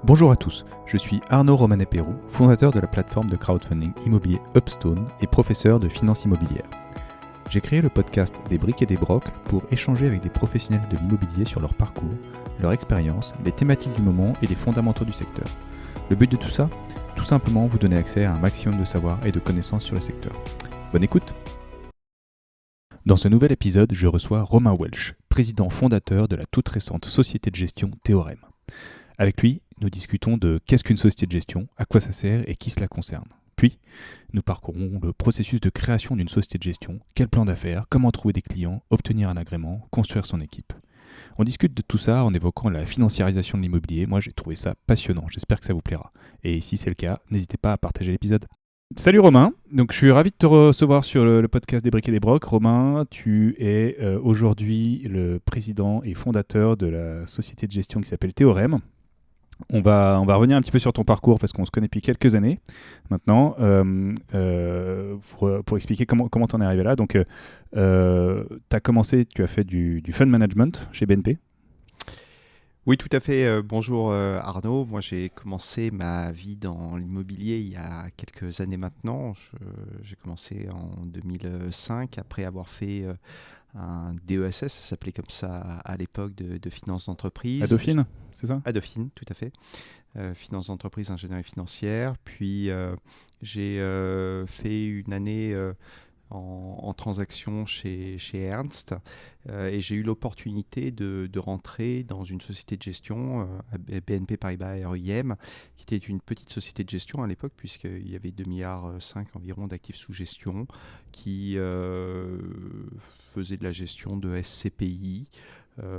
Bonjour à tous, je suis Arnaud Romanet-Pérou, fondateur de la plateforme de crowdfunding immobilier Upstone et professeur de finance immobilière. J'ai créé le podcast Des briques et des brocs pour échanger avec des professionnels de l'immobilier sur leur parcours, leur expérience, les thématiques du moment et les fondamentaux du secteur. Le but de tout ça, tout simplement vous donner accès à un maximum de savoir et de connaissances sur le secteur. Bonne écoute! Dans ce nouvel épisode, je reçois Romain Welch, président fondateur de la toute récente société de gestion Théorème. Avec lui, nous discutons de qu'est-ce qu'une société de gestion, à quoi ça sert et qui cela concerne. Puis, nous parcourons le processus de création d'une société de gestion, quel plan d'affaires, comment trouver des clients, obtenir un agrément, construire son équipe. On discute de tout ça en évoquant la financiarisation de l'immobilier. Moi, j'ai trouvé ça passionnant, j'espère que ça vous plaira. Et si c'est le cas, n'hésitez pas à partager l'épisode. Salut Romain, donc je suis ravi de te recevoir sur le podcast des briques et des brocs. Romain, tu es aujourd'hui le président et fondateur de la société de gestion qui s'appelle Théorème. On va revenir un petit peu sur ton parcours parce qu'on se connaît depuis quelques années maintenant pour expliquer comment tu en es arrivé là. Donc, tu as commencé, tu as fait du fund management chez BNP. Oui, tout à fait. Bonjour Arnaud. Moi, j'ai commencé ma vie dans l'immobilier il y a quelques années maintenant. J'ai commencé en 2005 après avoir fait un DESS, ça s'appelait comme ça à l'époque, de finance d'entreprise. À Dauphine, c'est ça ? À Dauphine, tout à fait. Finance d'entreprise, ingénierie financière. Puis j'ai fait une année en transaction chez Ernst et j'ai eu l'opportunité de rentrer dans une société de gestion, BNP Paribas REIM, qui était une petite société de gestion à l'époque puisqu'il y avait 2,5 milliards environ d'actifs sous gestion qui faisaient de la gestion de SCPI,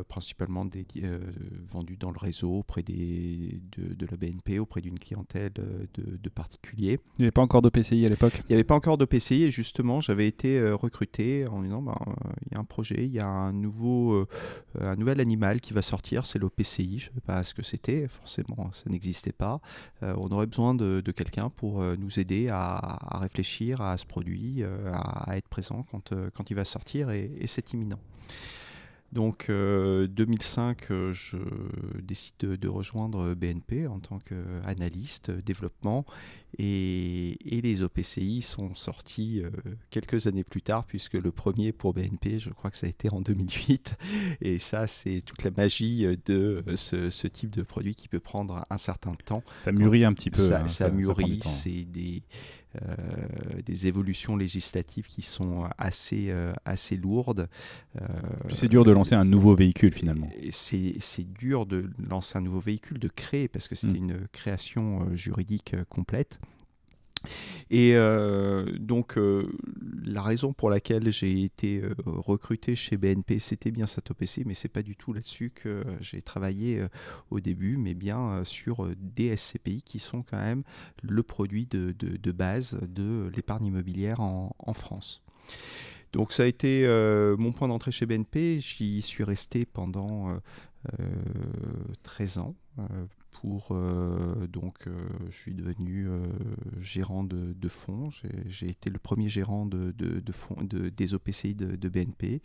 principalement vendus dans le réseau auprès de la BNP, auprès d'une clientèle de particuliers. Il n'y avait pas encore d'OPCI à l'époque ? Il n'y avait pas encore d'OPCI et justement j'avais été recruté en disant il y a un projet, il y a un nouvel animal qui va sortir, c'est l'OPCI. Je ne savais pas ce que c'était, forcément ça n'existait pas. On aurait besoin de quelqu'un pour nous aider à réfléchir à ce produit, à être présent quand il va sortir et c'est imminent. Donc 2005, je décide de rejoindre BNP en tant qu'analyste développement et les OPCI sont sortis quelques années plus tard puisque le premier pour BNP, je crois que ça a été en 2008 et ça c'est toute la magie de ce type de produit qui peut prendre un certain temps. Ça mûrit un petit peu. Ça mûrit, c'est des évolutions législatives qui sont assez lourdes. Puis c'est dur de lancer un nouveau véhicule finalement. C'est dur de lancer un nouveau véhicule, de créer, parce que c'était une création juridique complète. Et donc la raison pour laquelle j'ai été recruté chez BNP, c'était bien cet OPC, mais c'est pas du tout là-dessus que j'ai travaillé au début, mais bien sur des SCPI qui sont quand même le produit de base de l'épargne immobilière en France. Donc ça a été mon point d'entrée chez BNP. J'y suis resté pendant 13 ans. Je suis devenu gérant de fonds. J'ai été le premier gérant de fonds, des OPCI de BNP.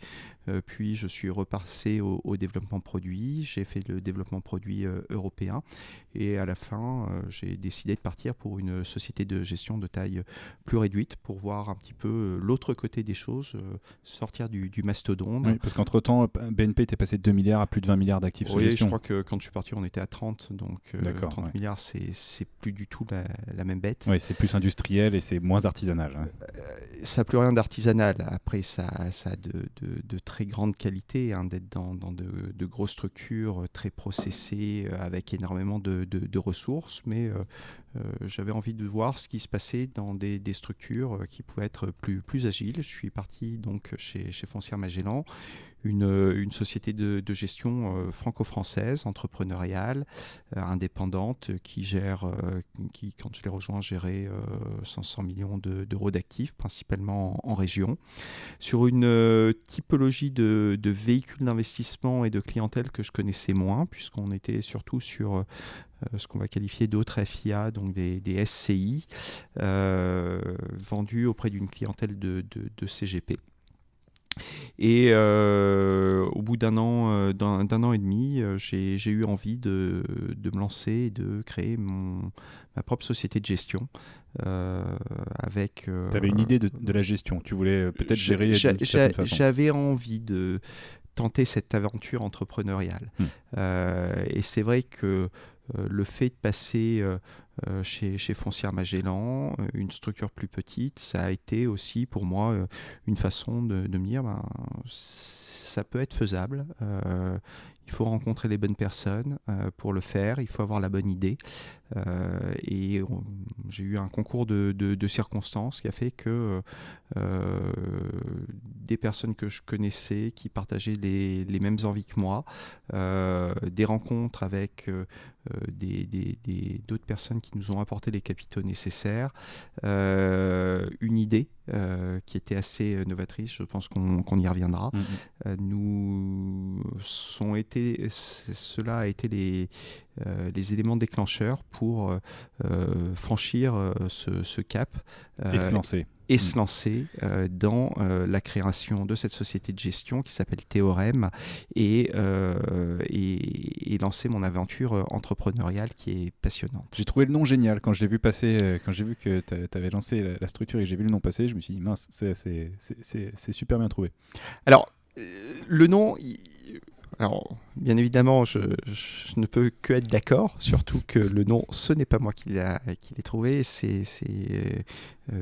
Puis je suis repassé au développement produit. J'ai fait le développement produit européen. Et à la fin, j'ai décidé de partir pour une société de gestion de taille plus réduite pour voir un petit peu l'autre côté des choses, sortir du mastodonte. Oui, parce qu'entre-temps, BNP était passé de 2 milliards à plus de 20 milliards d'actifs sous gestion. Oui, je crois que quand je suis parti, on était à 30. Donc 30 milliards, c'est plus du tout la même bête. Oui, c'est plus industriel et c'est moins artisanal. Hein. Ça n'a plus rien d'artisanal. Après, ça a de très grandes qualités d'être dans de grosses structures très processées avec énormément de ressources. Mais j'avais envie de voir ce qui se passait dans des structures qui pouvaient être plus agiles. Je suis parti donc chez Foncière Magellan, une société de gestion franco-française, entrepreneuriale, indépendante, qui, quand je l'ai rejoint, gérait 500 millions d'euros d'actifs, principalement en région, sur une typologie de véhicules d'investissement et de clientèle que je connaissais moins, puisqu'on était surtout sur ce qu'on va qualifier d'autres FIA, donc des SCI, vendus auprès d'une clientèle de CGP. Et au bout d'un an, d'un an et demi, j'ai eu envie de me lancer et de créer ma propre société de gestion avec... Tu avais une idée de la gestion. Tu voulais peut-être gérer d'une certaine façon. J'avais envie de tenter cette aventure entrepreneuriale. Et c'est vrai que le fait de passer chez Foncière Magellan, une structure plus petite, ça a été aussi pour moi une façon de me dire ça peut être faisable. Il faut rencontrer les bonnes personnes pour le faire, il faut avoir la bonne idée. Et j'ai eu un concours de circonstances qui a fait que des personnes que je connaissais, qui partageaient les mêmes envies que moi, des rencontres avec d'autres personnes qui nous ont apporté les capitaux nécessaires, une idée qui était assez novatrice, je pense qu'on y reviendra. Cela a été les éléments déclencheurs pour franchir ce cap et se lancer. Se lancer dans la création de cette société de gestion qui s'appelle Théorème et lancer mon aventure entrepreneuriale qui est passionnante. J'ai trouvé le nom génial quand je l'ai vu passer, quand j'ai vu que tu avais lancé la structure et que j'ai vu le nom passer, je me suis dit mince, c'est super bien trouvé. Alors, le nom... Alors, bien évidemment, je ne peux que être d'accord, surtout que le nom, ce n'est pas moi qui l'ai trouvé, c'est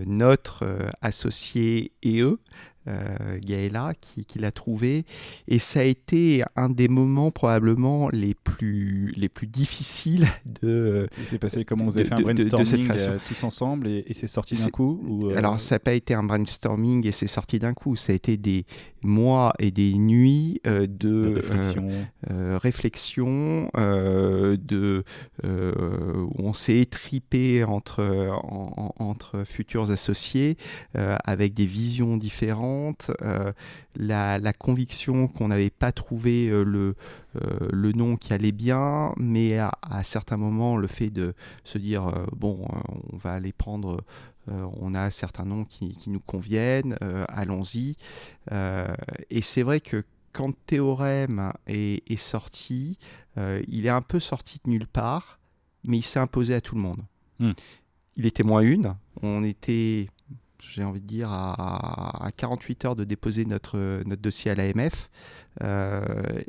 notre associé et eux, Gaëla, qui l'a trouvé. Et ça a été un des moments probablement les plus difficiles de... Il s'est passé comment? Vous avez fait un brainstorming tous ensemble et c'est sorti d'un coup ou Alors, ça n'a pas été un brainstorming et c'est sorti d'un coup. Ça a été des mois et des nuits de réflexion, où on s'est étripé entre futurs associés avec des visions différentes. La conviction qu'on n'avait pas trouvé le nom qui allait bien, mais à certains moments, le fait de se dire on va aller prendre... on a certains noms qui nous conviennent, allons-y. Et c'est vrai que quand Théorème est sorti, il est un peu sorti de nulle part, mais il s'est imposé à tout le monde. Il était moins une. On était, j'ai envie de dire, à 48 heures de déposer notre dossier à l'AMF.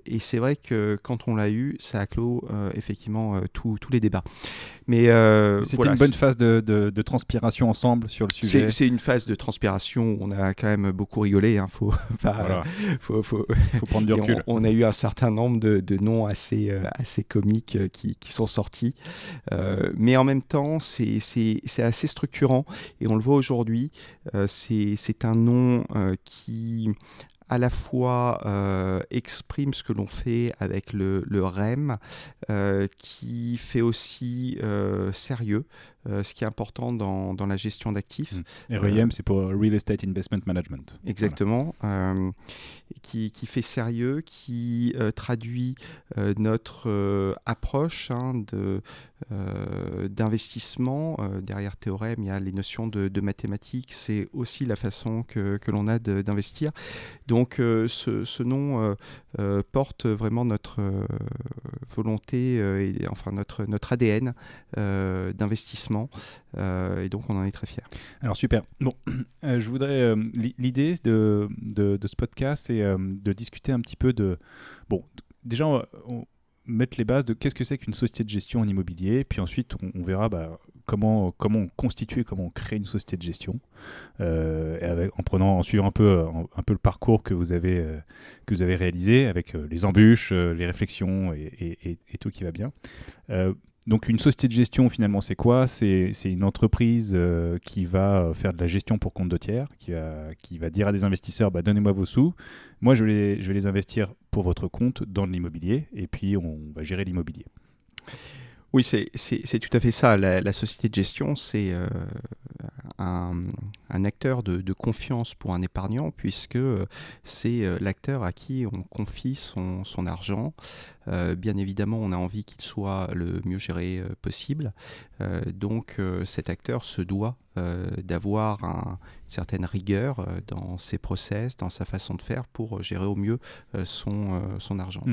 Et c'est vrai que quand on l'a eu, ça a clos effectivement tous les débats. Mais c'était une bonne phase de transpiration ensemble sur le sujet. C'est une phase de transpiration où on a quand même beaucoup rigolé. Faut prendre du recul. On a eu un certain nombre de noms assez comiques qui sont sortis. Mais en même temps, c'est assez structurant. Et on le voit aujourd'hui. C'est un nom qui... à la fois exprime ce que l'on fait avec le REM, qui fait aussi sérieux, ce qui est important dans la gestion d'actifs. REM, c'est pour Real Estate Investment Management. Exactement. Voilà. Qui fait sérieux, qui traduit notre approche d'investissement. Derrière Théorème, il y a les notions de mathématiques. C'est aussi la façon que l'on a d'investir. Donc ce nom porte vraiment notre volonté, enfin notre ADN d'investissement. Et donc on en est très fiers. Alors super. Bon, je voudrais... l'idée de ce podcast, c'est de discuter un petit peu de... Bon, déjà, on mettre les bases de qu'est-ce que c'est qu'une société de gestion en immobilier, puis ensuite on verra comment on constitue, comment on crée une société de gestion, en suivant un peu le parcours que vous avez réalisé avec les embûches, les réflexions et tout qui va bien. Donc une société de gestion, finalement, c'est quoi ? C'est une entreprise qui va faire de la gestion pour compte de tiers, qui va dire à des investisseurs, donnez-moi vos sous, moi je vais les investir pour votre compte dans de l'immobilier, et puis on va gérer l'immobilier. Oui, c'est tout à fait ça. La société de gestion, c'est un acteur de confiance pour un épargnant, puisque c'est l'acteur à qui on confie son argent. Bien évidemment, on a envie qu'il soit le mieux géré possible. Donc cet acteur se doit d'avoir une certaine rigueur dans ses process, dans sa façon de faire pour gérer au mieux son argent.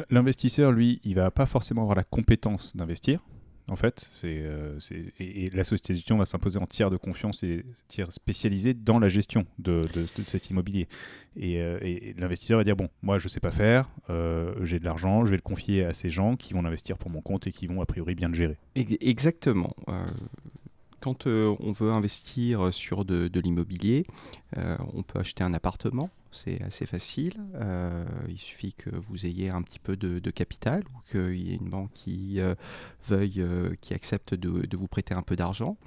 L'investisseur, lui, il va pas forcément avoir la compétence d'investir. En fait, et la société de gestion va s'imposer en tiers de confiance et tiers spécialisé dans la gestion de cet immobilier. Et l'investisseur va dire, bon, moi je sais pas faire, j'ai de l'argent, je vais le confier à ces gens qui vont l'investir pour mon compte et qui vont a priori bien le gérer. Exactement. Quand on veut investir sur de l'immobilier, on peut acheter un appartement. C'est assez facile. Il suffit que vous ayez un petit peu de capital ou qu'il y ait une banque qui qui accepte de vous prêter un peu d'argent.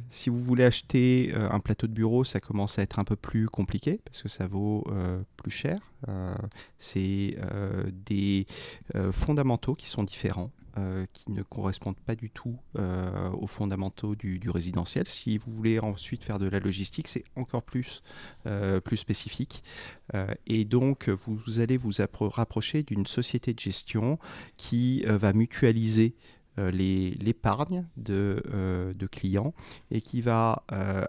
Si vous voulez acheter un plateau de bureau, ça commence à être un peu plus compliqué parce que ça vaut plus cher. C'est des fondamentaux qui sont différents. Qui ne correspondent pas du tout aux fondamentaux du résidentiel. Si vous voulez ensuite faire de la logistique, c'est encore plus spécifique. Et donc, vous allez vous rapprocher d'une société de gestion qui va mutualiser l'épargne de clients et qui va,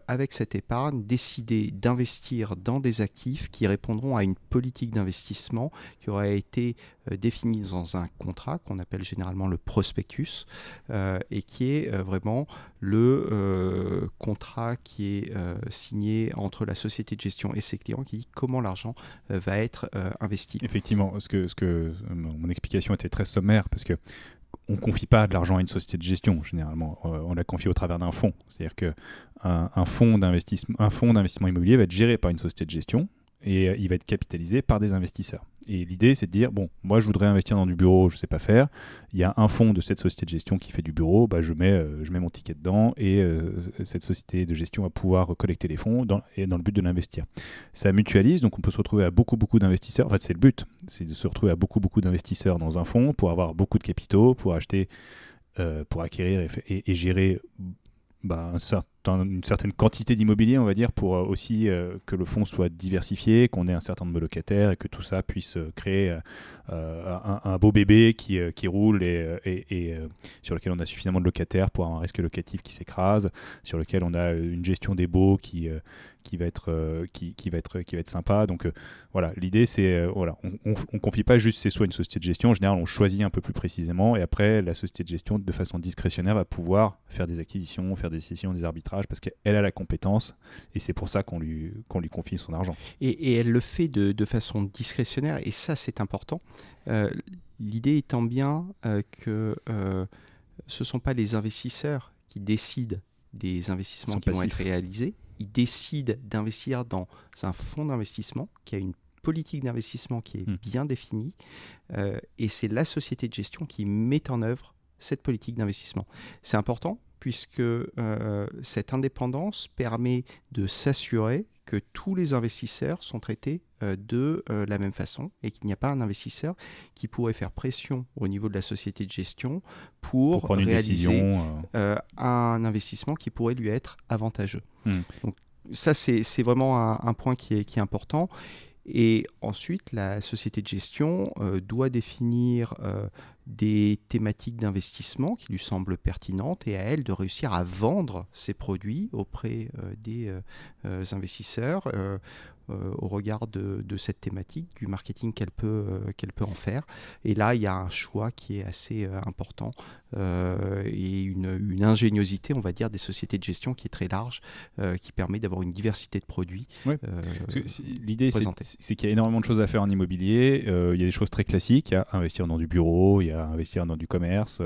avec cette épargne, décider d'investir dans des actifs qui répondront à une politique d'investissement qui aura été définie dans un contrat qu'on appelle généralement le prospectus et qui est vraiment le contrat qui est signé entre la société de gestion et ses clients qui dit comment l'argent va être investi. Effectivement, mon explication était très sommaire parce que on ne confie pas de l'argent à une société de gestion, généralement. On la confie au travers d'un fonds. C'est-à-dire qu'un fonds d'investissement immobilier va être géré par une société de gestion et il va être capitalisé par des investisseurs. Et l'idée, c'est de dire, bon, moi, je voudrais investir dans du bureau, je ne sais pas faire. Il y a un fonds de cette société de gestion qui fait du bureau, je mets mon ticket dedans et cette société de gestion va pouvoir collecter les fonds dans le but de l'investir. Ça mutualise, donc on peut se retrouver à beaucoup d'investisseurs. En fait, c'est le but, c'est de se retrouver à beaucoup d'investisseurs dans un fonds pour avoir beaucoup de capitaux, pour acheter, pour acquérir et gérer une certaine quantité d'immobilier, on va dire, pour aussi que le fonds soit diversifié, qu'on ait un certain nombre de locataires et que tout ça puisse créer un beau bébé qui roule et sur lequel on a suffisamment de locataires pour avoir un risque locatif qui s'écrase, sur lequel on a une gestion des baux qui va être sympa. Donc voilà, l'idée c'est on confie pas juste ses souhaits à une société de gestion. En général, on choisit un peu plus précisément et après la société de gestion de façon discrétionnaire va pouvoir faire des acquisitions, faire des cessions, des arbitrages parce qu'elle a la compétence et c'est pour ça qu'on lui confie son argent. Et elle le fait de façon discrétionnaire et ça c'est important. L'idée étant bien que ce ne sont pas les investisseurs qui décident des investissements qui vont être réalisés. Ils décident d'investir dans un fonds d'investissement qui a une politique d'investissement qui est bien définie et c'est la société de gestion qui met en œuvre cette politique d'investissement. C'est important puisque cette indépendance permet de s'assurer que tous les investisseurs sont traités de la même façon et qu'il n'y a pas un investisseur qui pourrait faire pression au niveau de la société de gestion pour réaliser un investissement qui pourrait lui être avantageux. Donc, ça, c'est vraiment un point qui est important. Et ensuite, la société de gestion doit définir des thématiques d'investissement qui lui semblent pertinentes et à elle de réussir à vendre ses produits auprès des investisseurs au regard de cette thématique, du marketing qu'elle peut en faire. Et là, il y a un choix qui est assez important et une ingéniosité, on va dire, des sociétés de gestion qui est très large, qui permet d'avoir une diversité de produits. L'idée, c'est qu'il y a énormément de choses à faire en immobilier. Il y a des choses très classiques. Il y a investir dans du bureau, il y a investir dans du commerce,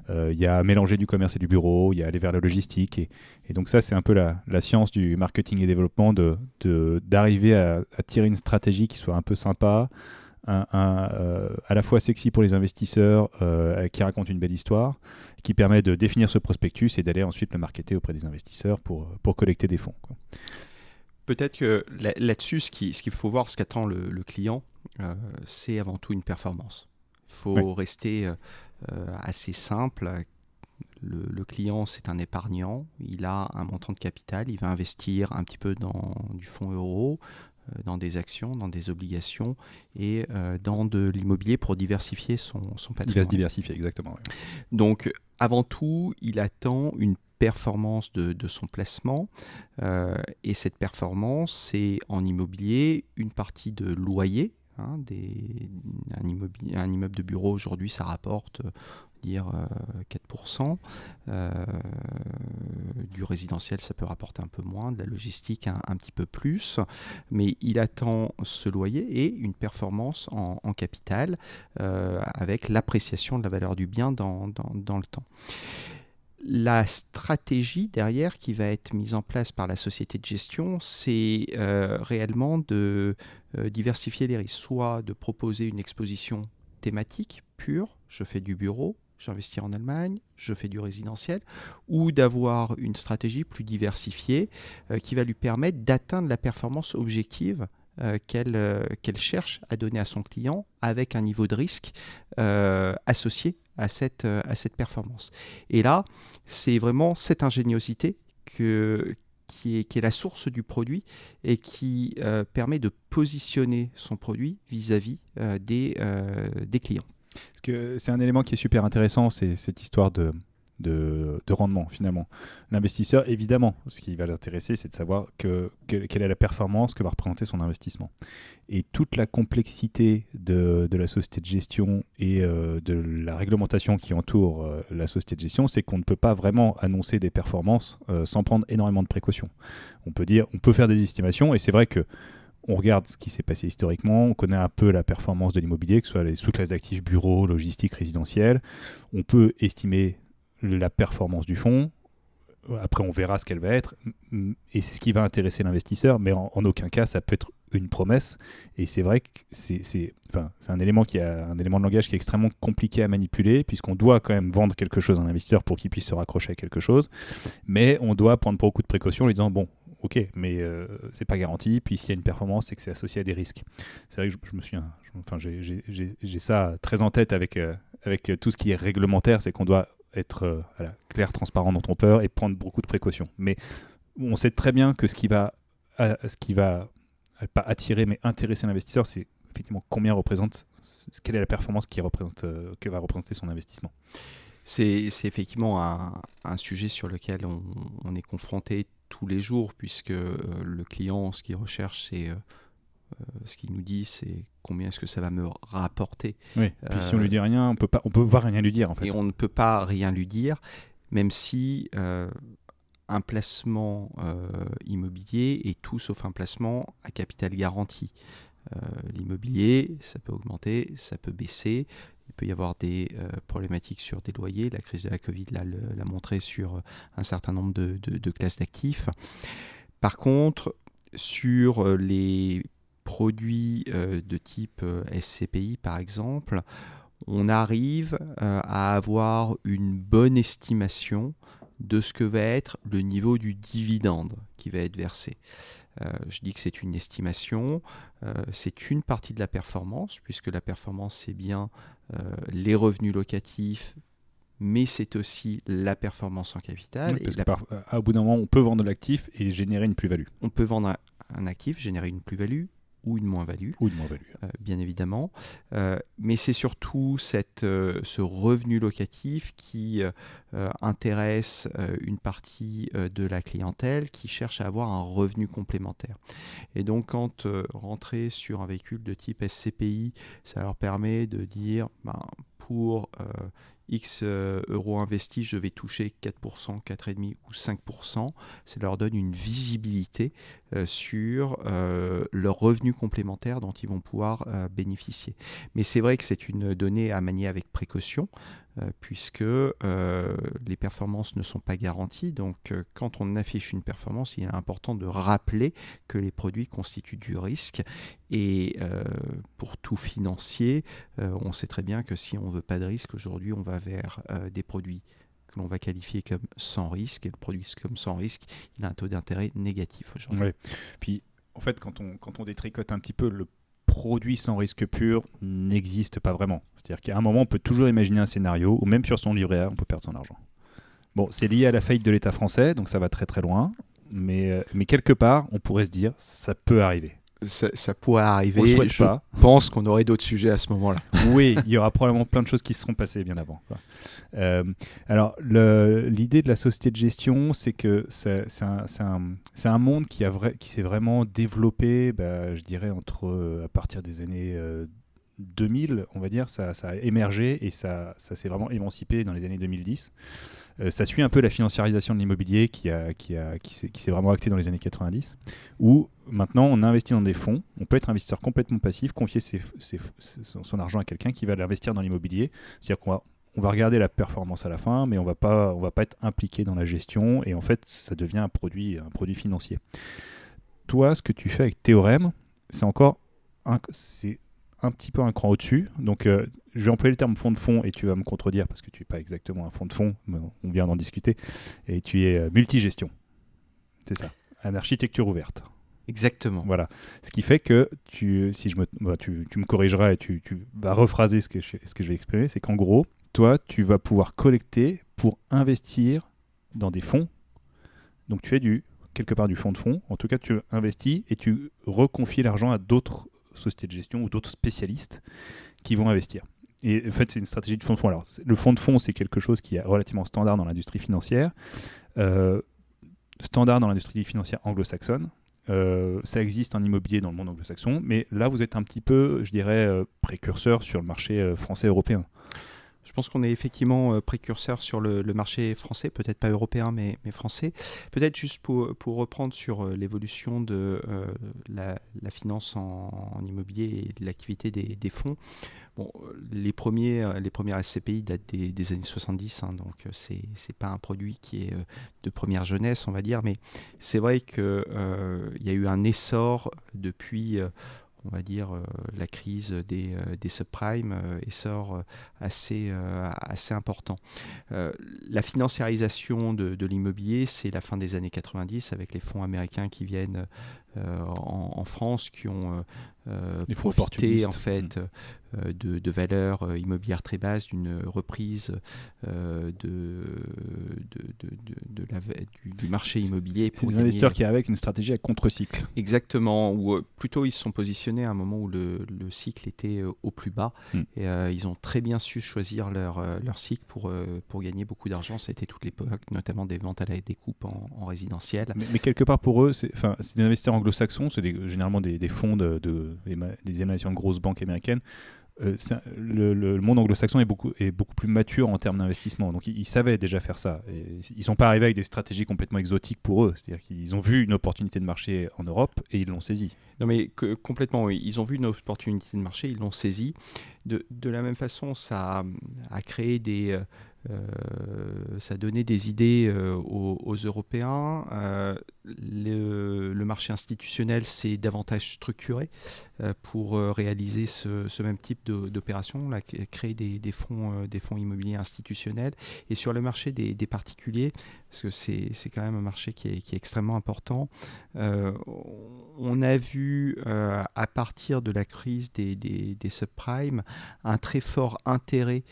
il y a mélanger du commerce et du bureau, il y a aller vers la logistique. Et donc ça, c'est un peu la science du marketing et développement d'arriver à tirer une stratégie qui soit un peu sympa, à la fois sexy pour les investisseurs, qui raconte une belle histoire, qui permet de définir ce prospectus et d'aller ensuite le marketer auprès des investisseurs pour collecter des fonds, quoi. Peut-être que là-dessus, ce qu'il faut voir, ce qu'attend le client, c'est avant tout une performance. Il faut rester assez simple. le client, c'est un épargnant, il a un montant de capital, il va investir un petit peu dans du fonds euro, dans des actions, dans des obligations et dans de l'immobilier pour diversifier son patrimoine. Il va se diversifier, exactement. Ouais. Donc, avant tout, il attend une performance de son placement et cette performance, c'est en immobilier une partie de loyer. Un immeuble de bureau aujourd'hui, ça rapporte 4%. Du résidentiel, ça peut rapporter un peu moins, de la logistique un petit peu plus. Mais il attend ce loyer et une performance en capital avec l'appréciation de la valeur du bien dans le temps. La stratégie derrière qui va être mise en place par la société de gestion, c'est réellement de diversifier les risques, soit de proposer une exposition thématique pure, je fais du bureau, j'investis en Allemagne, je fais du résidentiel, ou d'avoir une stratégie plus diversifiée qui va lui permettre d'atteindre la performance objective qu'elle cherche à donner à son client avec un niveau de risque associé à cette performance. Et là, c'est vraiment cette ingéniosité qui est la source du produit et qui permet de positionner son produit vis-à-vis des clients. Parce que c'est un élément qui est super intéressant, c'est cette histoire de rendement finalement. L'investisseur, évidemment, ce qui va l'intéresser, c'est de savoir quelle est la performance que va représenter son investissement. Et toute la complexité de la société de gestion et de la réglementation qui entoure la société de gestion, c'est qu'on ne peut pas vraiment annoncer des performances sans prendre énormément de précautions. On peut faire des estimations, et c'est vrai que on regarde ce qui s'est passé historiquement, on connaît un peu la performance de l'immobilier, que ce soit les sous-classes d'actifs bureaux, logistique, résidentiel. On peut estimer la performance du fonds. Après, on verra ce qu'elle va être. Et c'est ce qui va intéresser l'investisseur, mais en aucun cas, ça peut être une promesse. Et c'est vrai que c'est un élément de langage qui est extrêmement compliqué à manipuler, puisqu'on doit quand même vendre quelque chose à un investisseur pour qu'il puisse se raccrocher à quelque chose. Mais on doit prendre beaucoup de précautions en lui disant, bon, ok, mais c'est pas garanti. Puis s'il y a une performance, c'est que c'est associé à des risques. C'est vrai que je me souviens, j'ai ça très en tête avec tout ce qui est réglementaire, c'est qu'on doit être clair, transparent, non trompeur et prendre beaucoup de précautions. Mais on sait très bien que ce qui va pas attirer mais intéresser l'investisseur, c'est effectivement quelle est la performance que va représenter son investissement. C'est effectivement un sujet sur lequel on est confronté tous les jours, puisque le client, ce qu'il recherche, c'est ce qu'il nous dit, c'est combien est-ce que ça va me rapporter. Oui, puis si on lui dit rien, on peut pas rien lui dire en fait. Et on ne peut pas rien lui dire, même si un placement immobilier est tout sauf un placement à capital garanti. L'immobilier, ça peut augmenter, ça peut baisser. Il peut y avoir des problématiques sur des loyers. La crise de la Covid l'a montré sur un certain nombre de classes d'actifs. Par contre, sur les produits de type SCPI, par exemple, on arrive à avoir une bonne estimation de ce que va être le niveau du dividende qui va être versé. Je dis que c'est une estimation, c'est une partie de la performance, puisque la performance, c'est bien les revenus locatifs, mais c'est aussi la performance en capital. Oui, parce qu'au bout d'un moment, on peut vendre l'actif et générer une plus-value. On peut vendre un actif, générer une plus-value ou une moins-value. Bien évidemment. Mais c'est surtout ce revenu locatif qui intéresse une partie de la clientèle qui cherche à avoir un revenu complémentaire. Et donc, quand rentrer sur un véhicule de type SCPI, ça leur permet de dire, pour X euros investis, je vais toucher 4%, 4,5% ou 5%. Ça leur donne une visibilité sur leurs revenus complémentaires dont ils vont pouvoir bénéficier. Mais c'est vrai que c'est une donnée à manier avec précaution, puisque les performances ne sont pas garanties. Donc, quand on affiche une performance, il est important de rappeler que les produits constituent du risque. Et pour tout financier, on sait très bien que si on ne veut pas de risque, aujourd'hui, on va vers des produits que l'on va qualifier comme sans risque. Et le produit comme sans risque, il a un taux d'intérêt négatif aujourd'hui. Oui. Puis, en fait, quand on détricote un petit peu, le produit sans risque pur n'existe pas vraiment. C'est-à-dire qu'à un moment, on peut toujours imaginer un scénario où même sur son livret A, on peut perdre son argent. Bon, c'est lié à la faillite de l'État français, donc ça va très très loin. Mais quelque part, on pourrait se dire, ça peut arriver. Ça pourrait arriver. On le souhaite pas. Je pense qu'on aurait d'autres sujets à ce moment-là. Oui, il y aura probablement plein de choses qui se seront passées bien avant, quoi. Alors, l'idée de la société de gestion, c'est que c'est un monde qui s'est vraiment développé, je dirais, à partir des années 2000, on va dire, ça a émergé et ça s'est vraiment émancipé dans les années 2010. Ça suit un peu la financiarisation de l'immobilier qui s'est vraiment actée dans les années 90, où maintenant on investit dans des fonds, on peut être investisseur complètement passif, confier son argent à quelqu'un qui va l'investir dans l'immobilier, c'est-à-dire qu'on va regarder la performance à la fin, mais on va pas être impliqué dans la gestion, et en fait ça devient un produit financier. Toi, ce que tu fais avec Théorème, c'est un petit peu un cran au-dessus. Donc, je vais employer le terme fonds de fonds et tu vas me contredire parce que tu n'es pas exactement un fonds de fonds, mais on vient d'en discuter. Et tu es multigestion. C'est ça. Une architecture ouverte. Exactement. Voilà. Ce qui fait que, tu me corrigeras et tu vas rephraser ce que je vais exprimer, c'est qu'en gros, toi, tu vas pouvoir collecter pour investir dans des fonds. Donc, tu fais quelque part du fonds de fonds. En tout cas, tu investis et tu reconfies l'argent à d'autres sociétés de gestion ou d'autres spécialistes qui vont investir. Et en fait, c'est une stratégie de fonds de fonds. Alors, le fonds de fonds, c'est quelque chose qui est relativement standard dans l'industrie financière, standard dans l'industrie financière anglo-saxonne. Ça existe en immobilier dans le monde anglo-saxon, mais là, vous êtes un petit peu, je dirais, précurseur sur le marché français-européen. Je pense qu'on est effectivement précurseur sur le marché français, peut-être pas européen, mais français. Peut-être juste pour reprendre sur l'évolution de la finance en immobilier et de l'activité des fonds. Bon, les premiers SCPI datent des années 70, hein, donc c'est pas un produit qui est de première jeunesse, on va dire, mais c'est vrai qu'il y a eu un essor depuis... on va dire, la crise des subprimes, essor assez important. La financiarisation de l'immobilier, c'est la fin des années 90 avec les fonds américains qui viennent en France, qui ont profité en fait de valeurs immobilières très basses, d'une reprise du marché immobilier. C'est des investisseurs qui arrivent avec une stratégie à contre-cycle. Exactement, ou plutôt ils se sont positionnés à un moment où le cycle était au plus bas. Et ils ont très bien su choisir leur cycle pour gagner beaucoup d'argent. Ça a été toute l'époque, notamment des ventes à la découpe en résidentiel. Mais quelque part pour eux, c'est des investisseurs anglo-saxons, c'est généralement des fonds des émanations de grosses banques américaines. Le monde anglo-saxon est beaucoup plus mature en termes d'investissement, donc ils savaient déjà faire ça. Et ils ne sont pas arrivés avec des stratégies complètement exotiques pour eux, c'est-à-dire qu'ils ont vu une opportunité de marché en Europe et ils l'ont saisie. Non mais complètement, oui. Ils ont vu une opportunité de marché, ils l'ont saisie. De la même façon, ça a créé ça a donné des idées aux Européens. Le marché institutionnel s'est davantage structuré pour réaliser ce même type d'opération, créer des fonds immobiliers institutionnels. Et sur le marché des particuliers, parce que c'est quand même un marché qui est extrêmement important, on a vu à partir de la crise des subprimes un très fort intérêt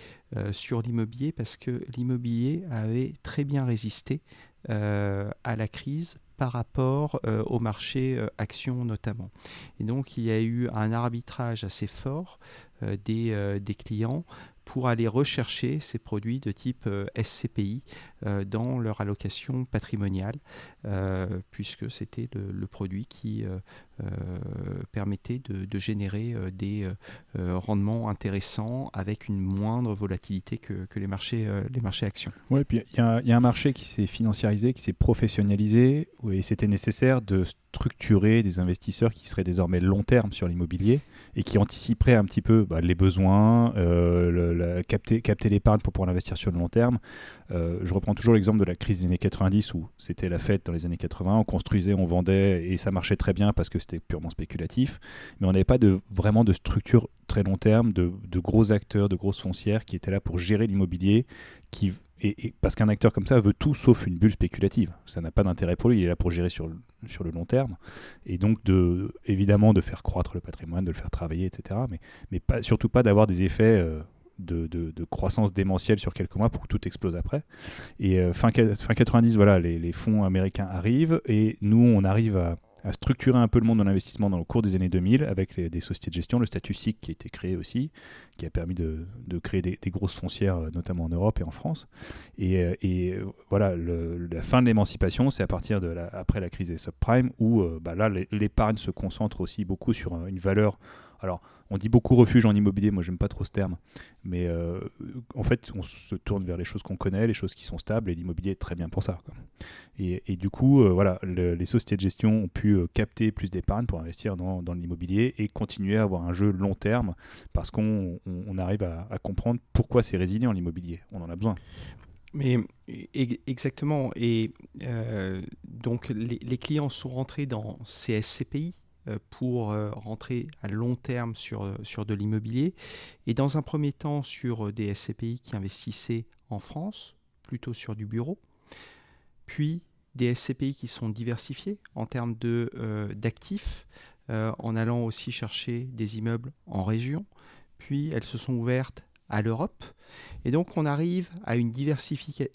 sur l'immobilier parce que l'immobilier avait très bien résisté à la crise par rapport au marché actions notamment. Et donc il y a eu un arbitrage assez fort des clients pour aller rechercher ces produits de type SCPI dans leur allocation patrimoniale, puisque c'était le produit qui permettait de générer des rendements intéressants avec une moindre volatilité que les marchés actions. Oui, puis il y a un marché qui s'est financiarisé, qui s'est professionnalisé, et c'était nécessaire de structurer des investisseurs qui seraient désormais long terme sur l'immobilier et qui anticiperaient un petit peu les besoins, capter l'épargne pour pouvoir l'investir sur le long terme. Je reprends toujours l'exemple de la crise des années 90 où c'était la fête dans les années 80, on construisait, on vendait et ça marchait très bien parce que c'était purement spéculatif, mais on n'avait pas vraiment de structure très long terme, de gros acteurs, de grosses foncières qui étaient là pour gérer l'immobilier, et parce qu'un acteur comme ça veut tout sauf une bulle spéculative. Ça n'a pas d'intérêt pour lui, il est là pour gérer sur le long terme, et donc évidemment de faire croître le patrimoine, de le faire travailler, etc. Mais surtout pas d'avoir des effets de croissance démentielle sur quelques mois pour que tout explose après. Et fin 90, voilà, les fonds américains arrivent et nous, on arrive à structurer un peu le monde de l'investissement dans le cours des années 2000 avec des sociétés de gestion, le statut SIC qui a été créé aussi, qui a permis de créer des grosses foncières, notamment en Europe et en France. Et voilà, la fin de l'émancipation, c'est à partir après la crise des subprimes où là, l'épargne se concentre aussi beaucoup sur une valeur. Alors, on dit beaucoup refuge en immobilier, moi j'aime pas trop ce terme, mais en fait on se tourne vers les choses qu'on connaît, les choses qui sont stables, et l'immobilier est très bien pour ça, quoi. Et du coup, voilà, les sociétés de gestion ont pu capter plus d'épargne pour investir dans l'immobilier et continuer à avoir un jeu long terme, parce qu'on arrive à comprendre pourquoi c'est résilient l'immobilier, on en a besoin. Mais exactement, et donc les clients sont rentrés dans ces SCPI pour rentrer à long terme sur de l'immobilier, et dans un premier temps sur des SCPI qui investissaient en France, plutôt sur du bureau, puis des SCPI qui sont diversifiés en termes d'actifs, en allant aussi chercher des immeubles en région, puis elles se sont ouvertes à l'Europe. Et donc on arrive à une diversité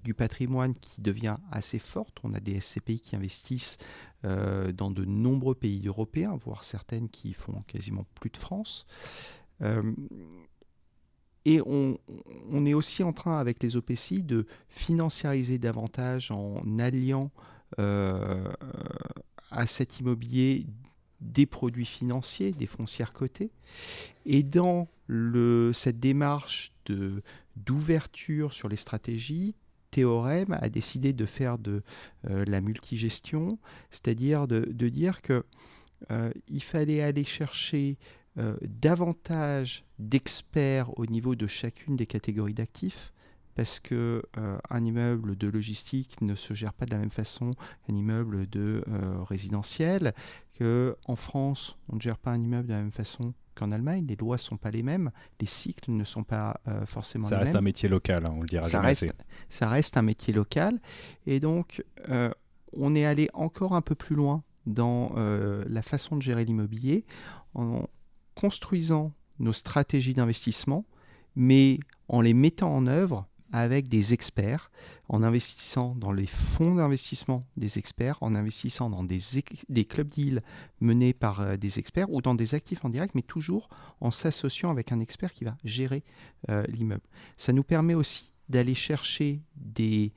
du patrimoine qui devient assez forte. On a des SCPI qui investissent dans de nombreux pays européens, voire certaines qui font quasiment plus de France. Et on est aussi en train, avec les OPCI, de financiariser davantage en alliant à cet immobilier des produits financiers, des foncières cotées. Et dans cette démarche d'ouverture sur les stratégies, Théorème a décidé de faire de la multigestion, c'est-à-dire de dire qu'il fallait aller chercher davantage d'experts au niveau de chacune des catégories d'actifs, parce que un immeuble de logistique ne se gère pas de la même façon qu'un immeuble de résidentiel, qu'en France, on ne gère pas un immeuble de la même façon qu'en Allemagne, les lois ne sont pas les mêmes, les cycles ne sont pas forcément les mêmes. Ça reste un métier local, on le dira jamais assez. Ça reste un métier local, et donc on est allé encore un peu plus loin dans la façon de gérer l'immobilier, en construisant nos stratégies d'investissement, mais en les mettant en œuvre avec des experts, en investissant dans les fonds d'investissement des experts, en investissant dans des club deals menés par des experts ou dans des actifs en direct, mais toujours en s'associant avec un expert qui va gérer l'immeuble. Ça nous permet aussi d'aller chercher des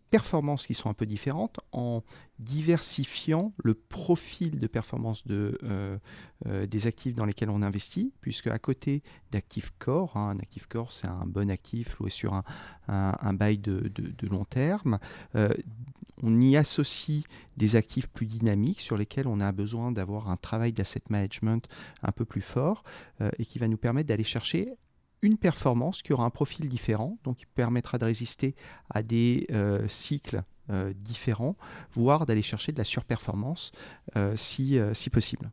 performances qui sont un peu différentes en diversifiant le profil de performance des actifs dans lesquels on investit, puisque à côté d'actifs core, un actif core c'est un bon actif loué sur un bail de long terme, on y associe des actifs plus dynamiques sur lesquels on a besoin d'avoir un travail d'asset management un peu plus fort et qui va nous permettre d'aller chercher une performance qui aura un profil différent, donc qui permettra de résister à des cycles différents, voire d'aller chercher de la surperformance si possible.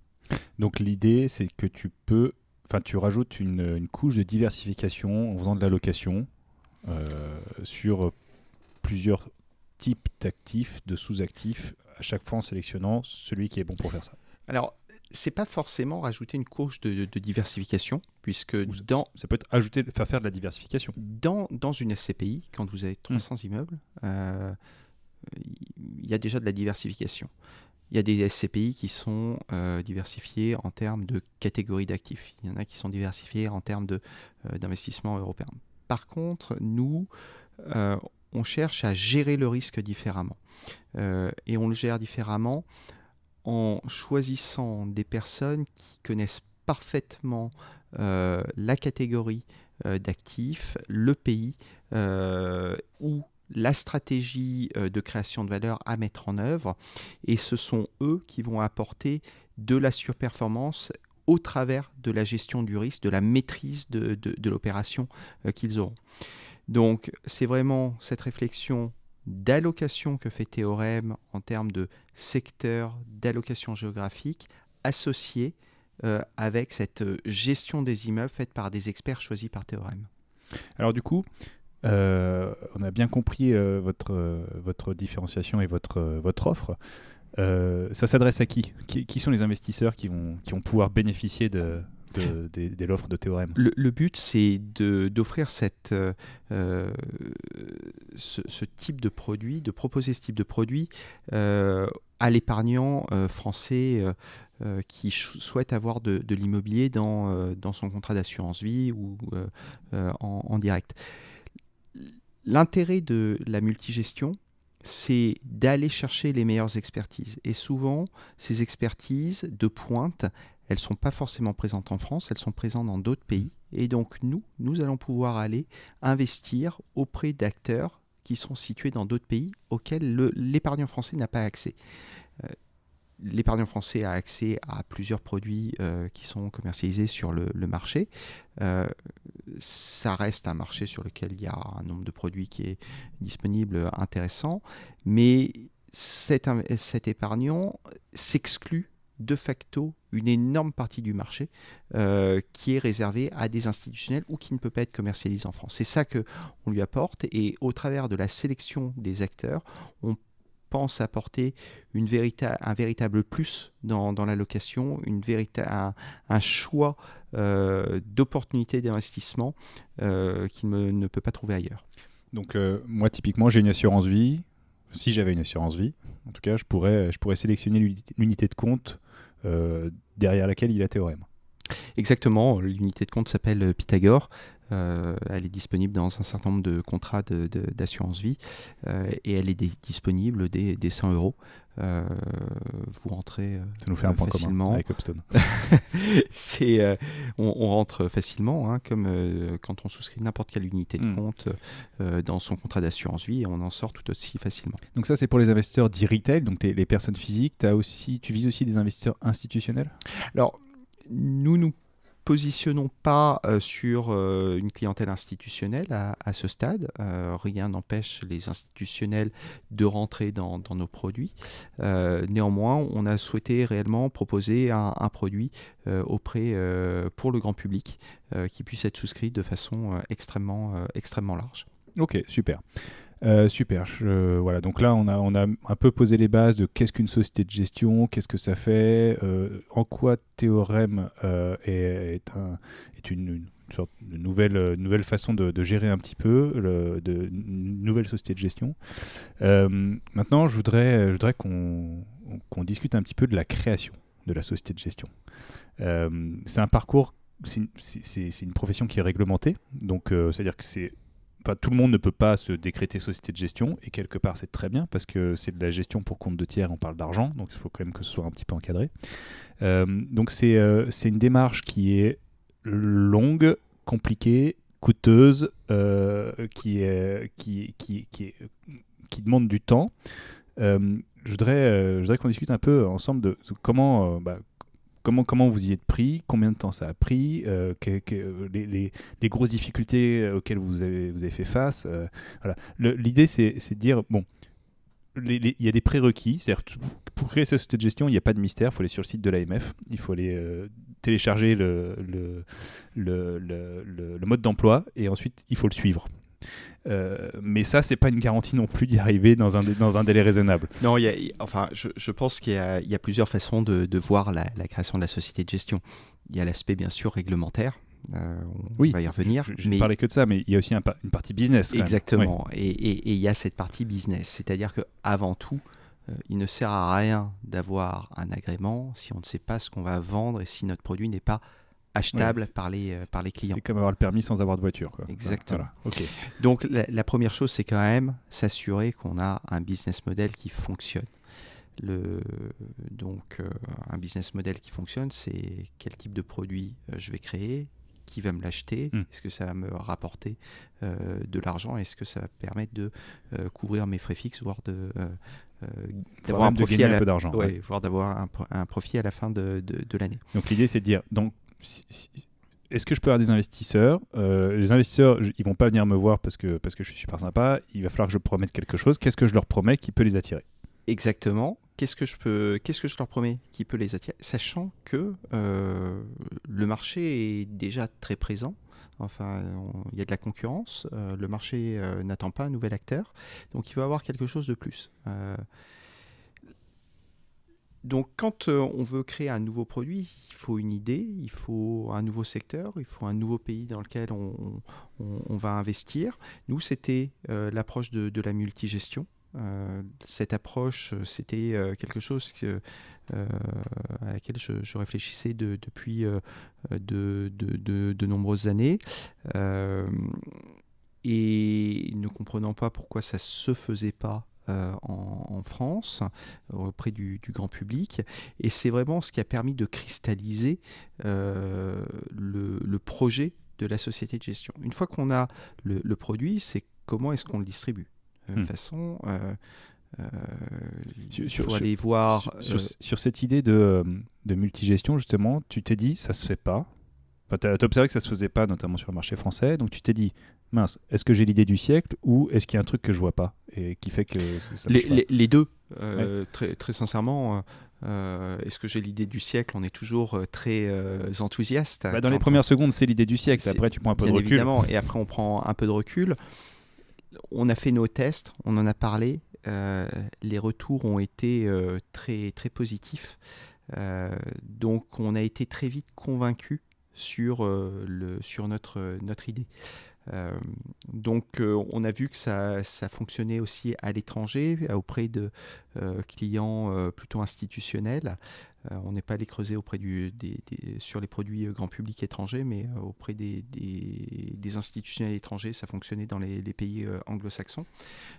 Donc l'idée, c'est que tu rajoutes une couche de diversification en faisant de la location sur plusieurs types d'actifs, de sous-actifs, à chaque fois en sélectionnant celui qui est bon pour faire ça. Alors, c'est pas forcément rajouter une couche de diversification, puisque ça peut être faire de la diversification. Dans une SCPI, quand vous avez 300 immeubles, il y a déjà de la diversification. Il y a des SCPI qui sont diversifiés en termes de catégories d'actifs. Il y en a qui sont diversifiés en termes d'investissement européen. Par contre, nous, on cherche à gérer le risque différemment. Et on le gère différemment en choisissant des personnes qui connaissent parfaitement la catégorie d'actifs, le pays ou la stratégie de création de valeur à mettre en œuvre. Et ce sont eux qui vont apporter de la surperformance au travers de la gestion du risque, de la maîtrise de l'opération qu'ils auront. Donc, c'est vraiment cette réflexion d'allocation que fait Théorème en termes de secteur, d'allocation géographique, associée avec cette gestion des immeubles faite par des experts choisis par Théorème. Alors du coup, on a bien compris votre différenciation et votre offre. Ça s'adresse à qui sont les investisseurs qui vont pouvoir bénéficier de de l'offre de Théorème. Le but, c'est d'offrir ce type de produit, de proposer ce type de produit à l'épargnant français qui souhaite avoir de l'immobilier dans son contrat d'assurance vie ou en direct. L'intérêt de la multigestion, c'est d'aller chercher les meilleures expertises. Et souvent, ces expertises de pointe, elles ne sont pas forcément présentes en France, elles sont présentes dans d'autres pays. Et donc, nous allons pouvoir aller investir auprès d'acteurs qui sont situés dans d'autres pays auxquels l'épargnant français n'a pas accès. L'épargnant français a accès à plusieurs produits qui sont commercialisés sur le marché. Ça reste un marché sur lequel il y a un nombre de produits qui est disponible intéressant, mais cet épargnant s'exclut de facto une énorme partie du marché qui est réservée à des institutionnels ou qui ne peut pas être commercialisé en France. C'est ça qu'on lui apporte, et au travers de la sélection des acteurs, on pense apporter un véritable plus dans la location, un choix d'opportunités d'investissement qu'il ne peut pas trouver ailleurs. Donc moi typiquement j'ai une assurance vie. Si j'avais une assurance vie, en tout cas je pourrais sélectionner l'unité de compte derrière laquelle il y a Théorème. Exactement, l'unité de compte s'appelle Pythagore. Elle est disponible dans un certain nombre de contrats d'assurance vie et elle est disponible dès 100 €. Vous rentrez ça nous fait un point facilement commun avec Upstone. On rentre facilement, comme quand on souscrit n'importe quelle unité de compte dans son contrat d'assurance vie, et on en sort tout aussi facilement. Donc ça c'est pour les investisseurs dits retail, donc les personnes physiques. Tu vises aussi des investisseurs institutionnels ? Alors, nous positionnons pas sur une clientèle institutionnelle à ce stade. Rien n'empêche les institutionnels de rentrer dans nos produits. Néanmoins, on a souhaité réellement proposer un produit pour le grand public qui puisse être souscrit de façon extrêmement large. Ok, super. Super. Voilà. Donc là, on a un peu posé les bases de qu'est-ce qu'une société de gestion, qu'est-ce que ça fait, en quoi Théorème est une sorte de nouvelle façon de gérer un petit peu, une nouvelle société de gestion. Maintenant, je voudrais qu'on discute un petit peu de la création de la société de gestion. C'est un parcours, c'est une profession qui est réglementée, donc c'est-à-dire que tout le monde ne peut pas se décréter société de gestion, et quelque part c'est très bien parce que c'est de la gestion pour compte de tiers, on parle d'argent, donc il faut quand même que ce soit un petit peu encadré. Donc c'est une démarche qui est longue, compliquée, coûteuse, qui demande du temps. Je voudrais qu'on discute un peu ensemble de comment vous y êtes pris, combien de temps ça a pris, les grosses difficultés auxquelles vous avez fait face. Voilà. L'idée, c'est de dire, bon, il y a des prérequis. C'est-à-dire, pour créer cette société de gestion, il n'y a pas de mystère. Il faut aller sur le site de l'AMF. Il faut aller télécharger le mode d'emploi, et ensuite, il faut le suivre. Mais ça, c'est pas une garantie non plus d'y arriver dans un délai raisonnable. Non, je pense qu'il y a plusieurs façons de voir la création de la société de gestion. Il y a l'aspect bien sûr réglementaire, on va y revenir. Je ne parlais que de ça, mais il y a aussi une partie business. Exactement, oui. Et il y a cette partie business, c'est-à-dire qu'avant tout, il ne sert à rien d'avoir un agrément si on ne sait pas ce qu'on va vendre et si notre produit n'est pas achetable par les clients. C'est comme avoir le permis sans avoir de voiture, quoi. Exactement. Voilà. Okay. Donc la première chose, c'est quand même s'assurer qu'on a un business model qui fonctionne. Un business model qui fonctionne, c'est quel type de produit je vais créer, qui va me l'acheter, est-ce que ça va me rapporter de l'argent, est-ce que ça va permettre de couvrir mes frais fixes, voire d'avoir un profit un peu d'argent, voire d'avoir un profit à la fin de l'année. Donc l'idée, c'est de dire, est-ce que je peux avoir des investisseurs ? Les investisseurs, ils vont pas venir me voir parce que je suis super sympa. Il va falloir que je promette quelque chose. Qu'est-ce que je leur promets qui peut les attirer ? Exactement. Qu'est-ce que je leur promets qui peut les attirer, sachant que le marché est déjà très présent. Enfin, il y a de la concurrence. Le marché n'attend pas un nouvel acteur. Donc, il va y avoir quelque chose de plus. Donc, quand on veut créer un nouveau produit, il faut une idée, il faut un nouveau secteur, il faut un nouveau pays dans lequel on va investir. Nous, c'était l'approche de la multigestion. Cette approche, c'était quelque chose à laquelle je réfléchissais depuis de nombreuses années. Et ne comprenant pas pourquoi ça ne se faisait pas en France, auprès du grand public. Et c'est vraiment ce qui a permis de cristalliser le projet de la société de gestion. Une fois qu'on a le produit, c'est comment est-ce qu'on le distribue. De toute façon, il faut aller voir... Sur cette idée de multigestion, justement, tu t'es dit, ça se fait pas. Enfin, tu as observé que ça se faisait pas, notamment sur le marché français. Donc tu t'es dit, mince, est-ce que j'ai l'idée du siècle ou est-ce qu'il y a un truc que je vois pas et qui fait que ça marche pas ? Les deux. Ouais. Très sincèrement, est-ce que j'ai l'idée du siècle ? On est toujours très enthousiaste. Dans les premières secondes, c'est l'idée du siècle. Après, tu prends un peu de recul. Évidemment, et après, on prend un peu de recul. On a fait nos tests, on en a parlé. Les retours ont été très, très positifs. Donc, on a été très vite convaincus sur notre idée. Donc, on a vu que ça fonctionnait aussi à l'étranger, auprès de clients plutôt institutionnels. On n'est pas allé creuser sur les produits grand public étrangers, mais auprès des institutionnels étrangers, ça fonctionnait dans les pays anglo-saxons.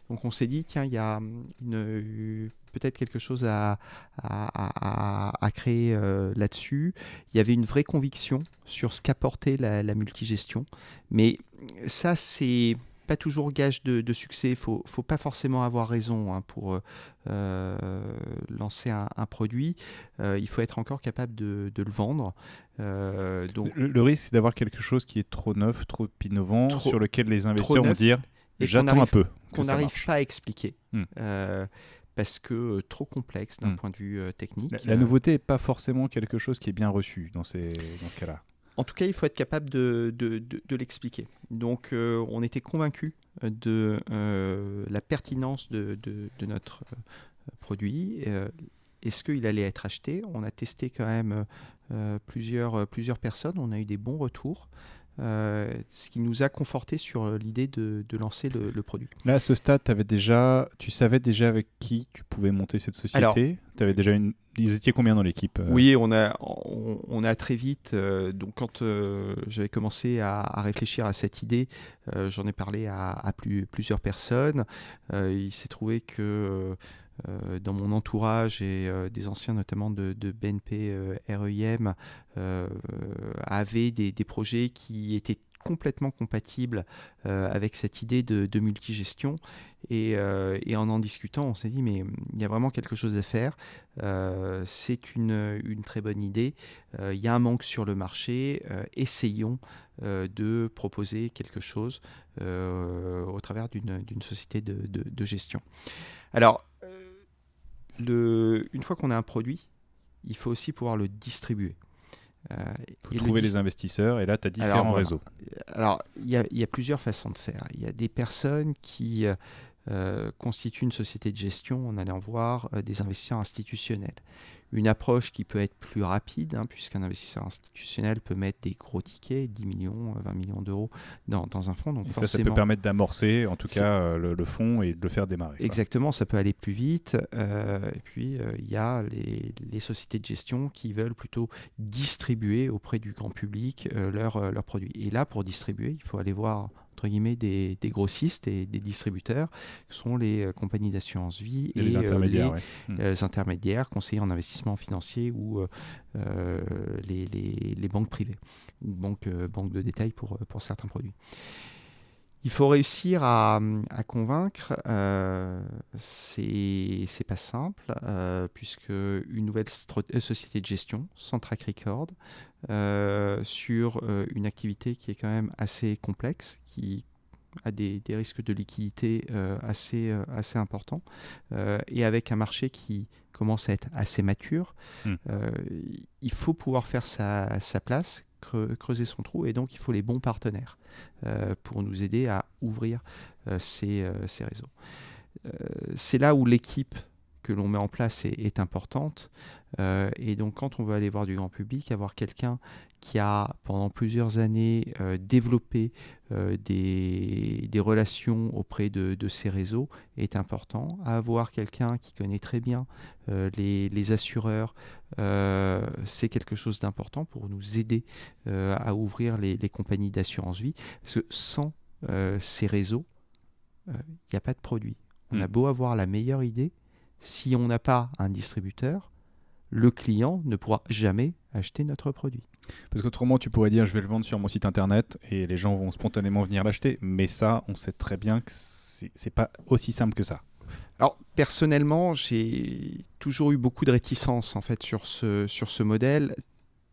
Donc, on s'est dit, tiens, il y a peut-être quelque chose à créer là-dessus. Il y avait une vraie conviction sur ce qu'apportait la multigestion. Mais ça, c'est pas toujours gage de succès. Faut pas forcément avoir raison pour lancer un produit. Il faut être encore capable de le vendre. Donc, le risque, c'est d'avoir quelque chose qui est trop neuf, trop innovant, sur lequel les investisseurs vont dire j'attends un peu. Qu'on n'arrive pas à expliquer. Parce que trop complexe d'un point de vue technique. La nouveauté n'est pas forcément quelque chose qui est bien reçu dans ce cas-là. En tout cas, il faut être capable de l'expliquer. Donc, on était convaincus de la pertinence de notre produit. Est-ce qu'il allait être acheté ? On a testé quand même plusieurs personnes. On a eu des bons retours. Ce qui nous a conforté sur l'idée de lancer le produit. Là, à ce stade, tu savais déjà avec qui tu pouvais monter cette société ? T'avais déjà Ils étaient combien dans l'équipe ? Oui, on a très vite, donc quand j'avais commencé à réfléchir à cette idée, j'en ai parlé à plusieurs personnes. Il s'est trouvé que dans mon entourage et des anciens notamment de BNP REIM avaient des projets qui étaient complètement compatibles avec cette idée de multigestion et en discutant on s'est dit mais il y a vraiment quelque chose à faire, c'est une très bonne idée, il y a un manque sur le marché, essayons de proposer quelque chose au travers d'une société de gestion. Alors une fois qu'on a un produit, il faut aussi pouvoir le distribuer. Il faut trouver les investisseurs et là tu as différents réseaux. Alors il y a plusieurs façons de faire. Il y a des personnes qui constituent une société de gestion en allant voir des investisseurs institutionnels. Une approche qui peut être plus rapide, puisqu'un investisseur institutionnel peut mettre des gros tickets, 10 millions, 20 millions d'euros dans un fonds. Donc ça peut permettre d'amorcer en tout cas le fonds et de le faire démarrer. Exactement, ça peut aller plus vite. Et puis, il y a les sociétés de gestion qui veulent plutôt distribuer auprès du grand public leurs produits. Et là, pour distribuer, il faut aller voir entre guillemets des grossistes et des distributeurs, qui sont les compagnies d'assurance vie et les intermédiaires, conseillers en investissement financier ou les banques privées ou banques de détail pour certains produits. Il faut réussir à convaincre, c'est pas simple, puisque une nouvelle société de gestion, sans track record, sur une activité qui est quand même assez complexe, qui a des risques de liquidité assez importants, et avec un marché qui commence à être assez mature, il faut pouvoir faire sa place, creuser son trou, et donc il faut les bons partenaires pour nous aider à ouvrir ces réseaux. C'est là où l'équipe que l'on met en place est importante. Et donc, quand on veut aller voir du grand public, avoir quelqu'un qui a, pendant plusieurs années, développé des relations auprès de ces réseaux est important. Avoir quelqu'un qui connaît très bien les assureurs, c'est quelque chose d'important pour nous aider à ouvrir les compagnies d'assurance vie. Parce que sans ces réseaux, il n'y a pas de produit. On a beau avoir la meilleure idée, si on n'a pas un distributeur, le client ne pourra jamais acheter notre produit. Parce qu'autrement, tu pourrais dire je vais le vendre sur mon site internet et les gens vont spontanément venir l'acheter. Mais ça, on sait très bien que c'est pas aussi simple que ça. Alors, personnellement, j'ai toujours eu beaucoup de réticence en fait, sur ce modèle,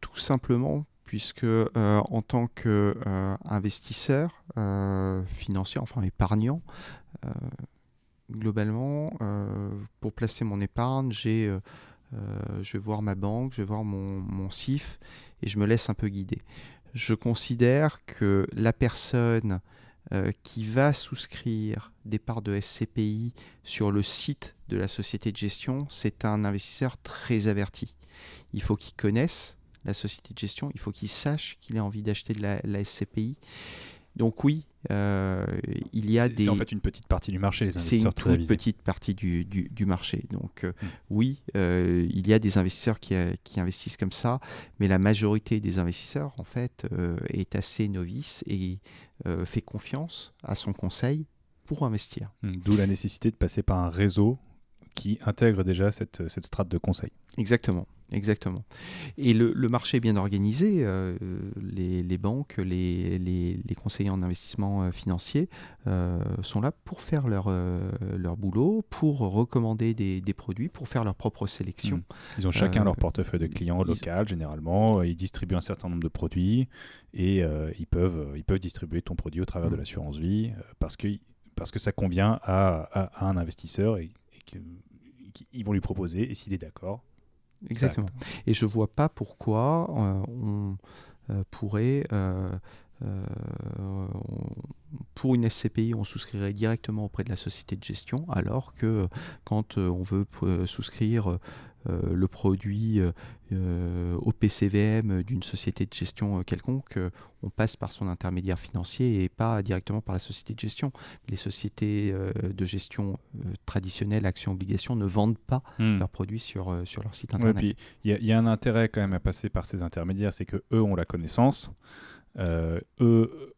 tout simplement puisque en tant qu'investisseur financier, enfin épargnant, globalement, pour placer mon épargne, je vais voir ma banque, je vais voir mon CIF et je me laisse un peu guider. Je considère que la personne qui va souscrire des parts de SCPI sur le site de la société de gestion, c'est un investisseur très averti. Il faut qu'il connaisse la société de gestion, il faut qu'il sache qu'il a envie d'acheter de la SCPI. Donc oui, il y a c'est en fait une petite partie du marché, les investisseurs très avisés. C'est une toute petite partie du marché. Donc oui, il y a des investisseurs qui investissent comme ça, mais la majorité des investisseurs, en fait, est assez novice et fait confiance à son conseil pour investir. D'où la nécessité de passer par un réseau qui intègre déjà cette strate de conseil. Exactement. Et le marché est bien organisé. Les banques, les conseillers en investissement financier sont là pour faire leur boulot, pour recommander des produits, pour faire leur propre sélection. Ils ont chacun leur portefeuille de clients local, généralement. Ils distribuent un certain nombre de produits et ils peuvent distribuer ton produit au travers de l'assurance vie parce que ça convient à un investisseur et qu'ils vont lui proposer, et s'il est d'accord. Exactement. Et je ne vois pas pourquoi on pourrait, pour une SCPI, on souscrirait directement auprès de la société de gestion, alors que quand on veut souscrire le produit au PCVM d'une société de gestion quelconque, on passe par son intermédiaire financier et pas directement par la société de gestion. Les sociétés de gestion traditionnelles, actions, obligations, ne vendent pas leurs produits sur leur site internet. Ouais, puis il y a un intérêt quand même à passer par ces intermédiaires, c'est que eux ont la connaissance, eux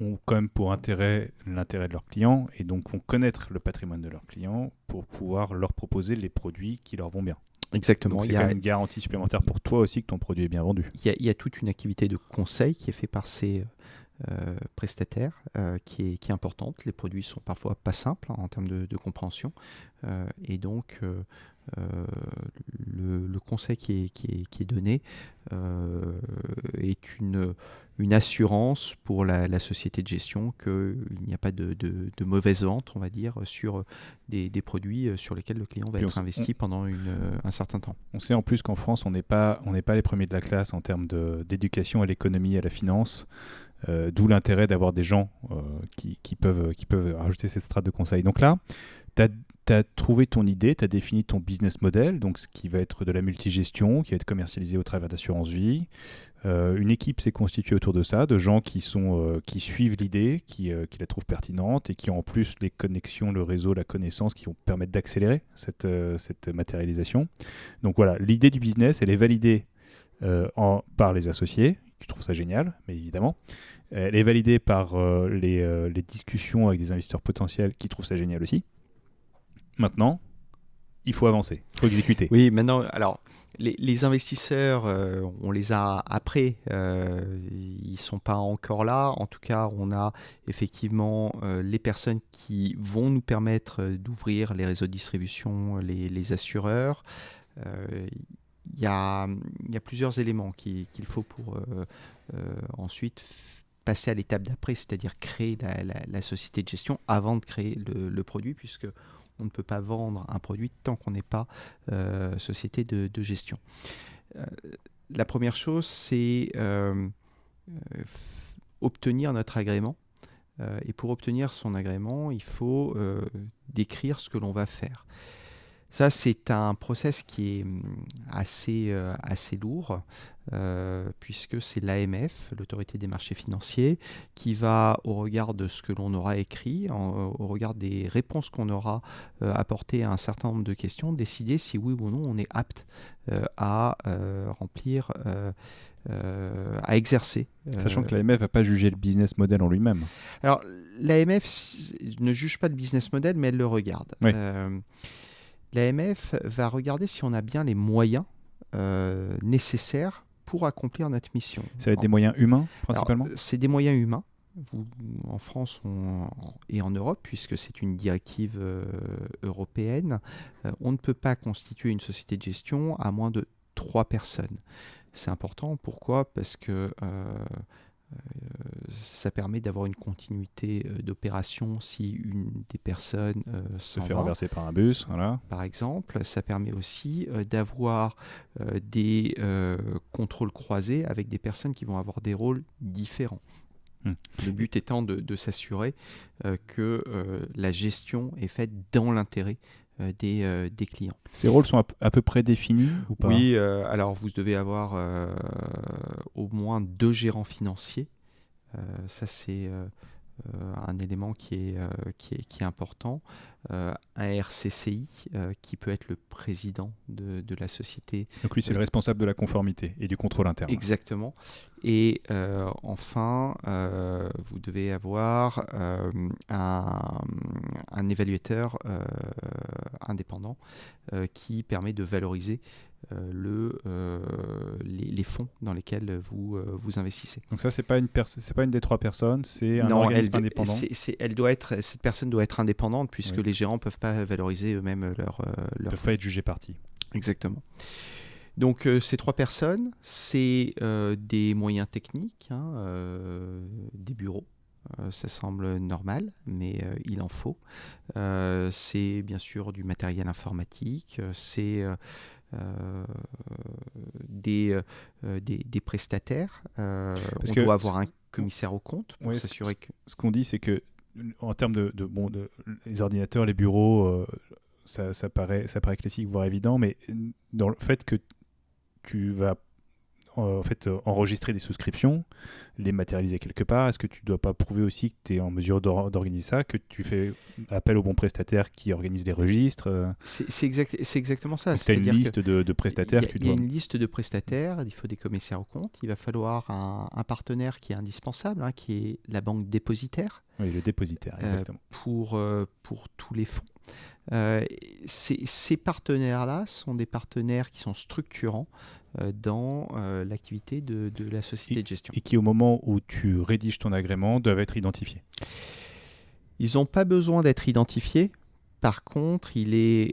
ont quand même pour intérêt l'intérêt de leurs clients et donc vont connaître le patrimoine de leurs clients pour pouvoir leur proposer les produits qui leur vont bien. Exactement. Donc c'est quand même une garantie supplémentaire pour toi aussi que ton produit est bien vendu. Il y a toute une activité de conseil qui est faite par ces prestataires qui est importante. Les produits sont parfois pas simples en termes de compréhension et donc le conseil qui est donné est une assurance pour la société de gestion qu'il n'y a pas de mauvaise vente, on va dire, sur des produits sur lesquels le client va être investi pendant un certain temps. On sait en plus qu'en France, on n'est pas les premiers de la classe en termes d'éducation à l'économie et à la finance, d'où l'intérêt d'avoir des gens qui peuvent rajouter cette strate de conseil. Donc là, tu as trouvé ton idée, tu as défini ton business model, donc ce qui va être de la multigestion, qui va être commercialisé au travers d'assurance vie. Une équipe s'est constituée autour de ça, de gens qui suivent l'idée, qui la trouvent pertinente et qui ont en plus les connexions, le réseau, la connaissance qui vont permettre d'accélérer cette matérialisation. Donc voilà, l'idée du business, elle est validée par les associés, qui trouvent ça génial, mais évidemment. Elle est validée par les discussions avec des investisseurs potentiels qui trouvent ça génial aussi. Maintenant, il faut avancer, il faut exécuter. Oui, maintenant, alors, les investisseurs, on les a après, ils ne sont pas encore là. En tout cas, on a effectivement les personnes qui vont nous permettre d'ouvrir les réseaux de distribution, les assureurs. Il y a plusieurs éléments qu'il faut pour ensuite passer à l'étape d'après, c'est-à-dire créer la société de gestion avant de créer le produit, puisque on ne peut pas vendre un produit tant qu'on n'est pas société de gestion. La première chose, c'est obtenir notre agrément. Et pour obtenir son agrément, il faut décrire ce que l'on va faire. Ça, c'est un process qui est assez lourd, puisque c'est l'AMF, l'autorité des marchés financiers, qui va, au regard de ce que l'on aura écrit, au regard des réponses qu'on aura apportées à un certain nombre de questions, décider si oui ou non on est apte à remplir, à exercer. Sachant que l'AMF va pas juger le business model en lui-même. Alors, l'AMF ne juge pas le business model, mais elle le regarde. Oui. L'AMF va regarder si on a bien les moyens nécessaires pour accomplir notre mission. Ça va être des moyens humains, principalement? Alors, c'est des moyens humains. En France et en Europe, puisque c'est une directive européenne, on ne peut pas constituer une société de gestion à moins de 3 personnes. C'est important. Pourquoi ? Parce que ça permet d'avoir une continuité d'opération si une des personnes se fait renverser par un bus, voilà. Par exemple. Ça permet aussi d'avoir des contrôles croisés avec des personnes qui vont avoir des rôles différents. Le but étant de s'assurer que la gestion est faite dans l'intérêt des clients. Ces rôles sont à peu près définis ou pas ? Oui, alors vous devez avoir au moins 2 gérants financiers. Ça, c'est un élément qui est important. Un RCCI qui peut être le président de la société. Donc lui, c'est le responsable de la conformité et du contrôle interne. Exactement. Et enfin, vous devez avoir un évaluateur indépendant qui permet de valoriser les fonds dans lesquels vous investissez. Donc ça, c'est pas une des 3 personnes, c'est un organisme indépendant. Cette personne doit être indépendante puisque les gérants ne peuvent pas valoriser eux-mêmes leur Ils ne peuvent pas être jugés partie. Exactement. Donc ces 3 personnes, c'est des moyens techniques, des bureaux. Ça semble normal, mais il en faut. C'est bien sûr du matériel informatique, c'est des prestataires. On doit avoir un commissaire aux comptes pour s'assurer que... Ce qu'on dit, c'est que en termes de les ordinateurs, les bureaux, ça paraît classique, voire évident, mais dans le fait que tu vas enregistrer des souscriptions, les matérialiser quelque part, est-ce que tu ne dois pas prouver aussi que tu es en mesure d'organiser ça, que tu fais appel au bon prestataire qui organise les registres C'est exactement ça. Tu as une liste de prestataires. Il y a une liste de prestataires, il faut des commissaires aux comptes, il va falloir un partenaire qui est indispensable, qui est la banque dépositaire. Oui, le dépositaire, exactement. Pour tous les fonds. Ces partenaires-là sont des partenaires qui sont structurants dans l'activité de la société de gestion. Et qui, au moment où tu rédiges ton agrément, doivent être identifiés. Ils n'ont pas besoin d'être identifiés. Par contre, il est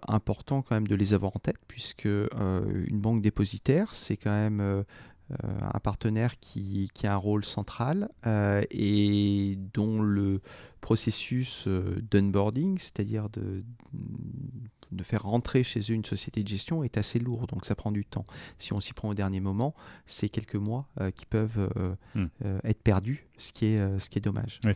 important quand même de les avoir en tête, puisque une banque dépositaire, c'est quand même un partenaire qui a un rôle central et dont le processus d'onboarding, c'est-à-dire de faire rentrer chez eux une société de gestion, est assez lourd, donc ça prend du temps. Si on s'y prend au dernier moment, c'est quelques mois qui peuvent être perdus, ce qui est dommage. Oui.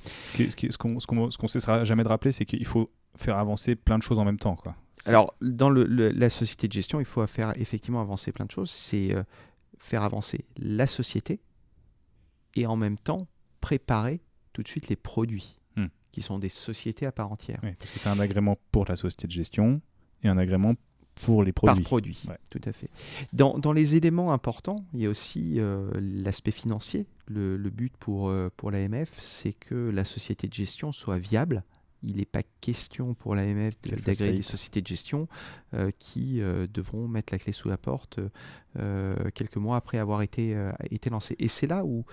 Ce qu'on ne cessera jamais de rappeler, c'est qu'il faut faire avancer plein de choses en même temps, quoi. Alors, dans la société de gestion, il faut faire effectivement avancer plein de choses. C'est faire avancer la société et en même temps préparer tout de suite les produits qui sont des sociétés à part entière. Oui, parce que tu as un agrément pour la société de gestion et un agrément pour les produits. Par produit, tout à fait. Dans les éléments importants, il y a aussi l'aspect financier. Le but pour l'AMF, c'est que la société de gestion soit viable. Il n'est pas question pour l'AMF d'agréer des sociétés de gestion qui devront mettre la clé sous la porte quelques mois après avoir été lancées. Et c'est là où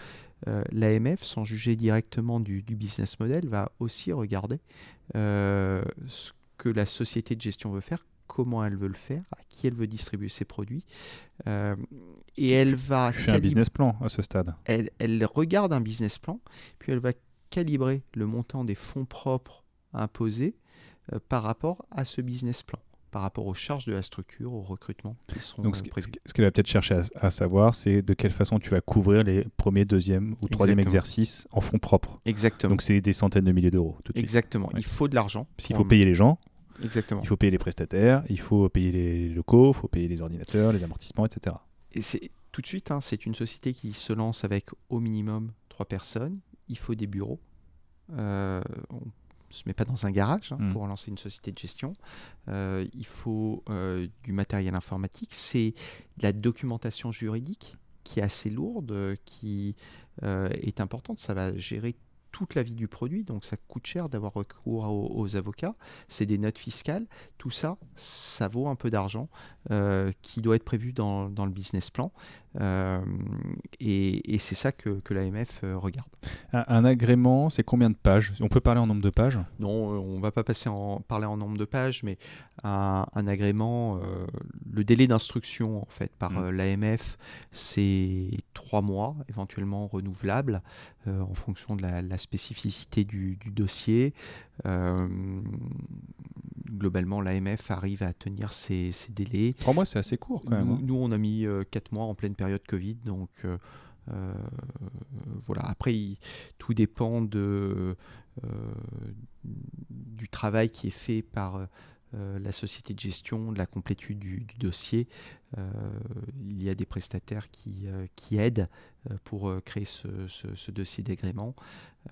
l'AMF, sans juger directement du business model, va aussi regarder ce que la société de gestion veut faire, comment elle veut le faire, à qui elle veut distribuer ses produits. Et elle va... Je fais un business plan à ce stade. Elle regarde un business plan, puis elle va calibrer le montant des fonds propres imposés par rapport à ce business plan, par rapport aux charges de la structure, au recrutement qui sont prévus. Ce qu'elle va peut-être chercher à savoir, c'est de quelle façon tu vas couvrir les premiers, deuxième ou troisième exercices en fonds propres. Exactement. Donc c'est des centaines de milliers d'euros. Tout de suite. Exactement. Il faut de l'argent. Parce qu'il faut payer les gens. Exactement. Il faut payer les prestataires, il faut payer les locaux, il faut payer les ordinateurs, les amortissements, etc. Et c'est tout de suite, c'est une société qui se lance avec au minimum 3 personnes. Il faut des bureaux. On ne se met pas dans un garage pour lancer une société de gestion. Il faut du matériel informatique. C'est de la documentation juridique qui est assez lourde, qui est importante. Ça va gérer toute la vie du produit, donc ça coûte cher d'avoir recours aux avocats. C'est des notes fiscales. Tout ça, ça vaut un peu d'argent qui doit être prévu dans le business plan. Et c'est ça que l'AMF regarde. Un agrément, c'est combien de pages? On peut parler en nombre de pages? Non, on ne va pas parler en nombre de pages, mais un agrément, le délai d'instruction en fait, par l'AMF, c'est 3 mois, éventuellement renouvelable, en fonction de la spécificité du dossier. Globalement, l'AMF arrive à tenir ces délais. 3 mois, c'est assez court quand même. Nous, on a mis 4 mois en pleine période Covid, donc voilà. Après, tout dépend du travail qui est fait par la société de gestion, de la complétude du dossier. Il y a des prestataires qui aident pour créer ce dossier d'agrément.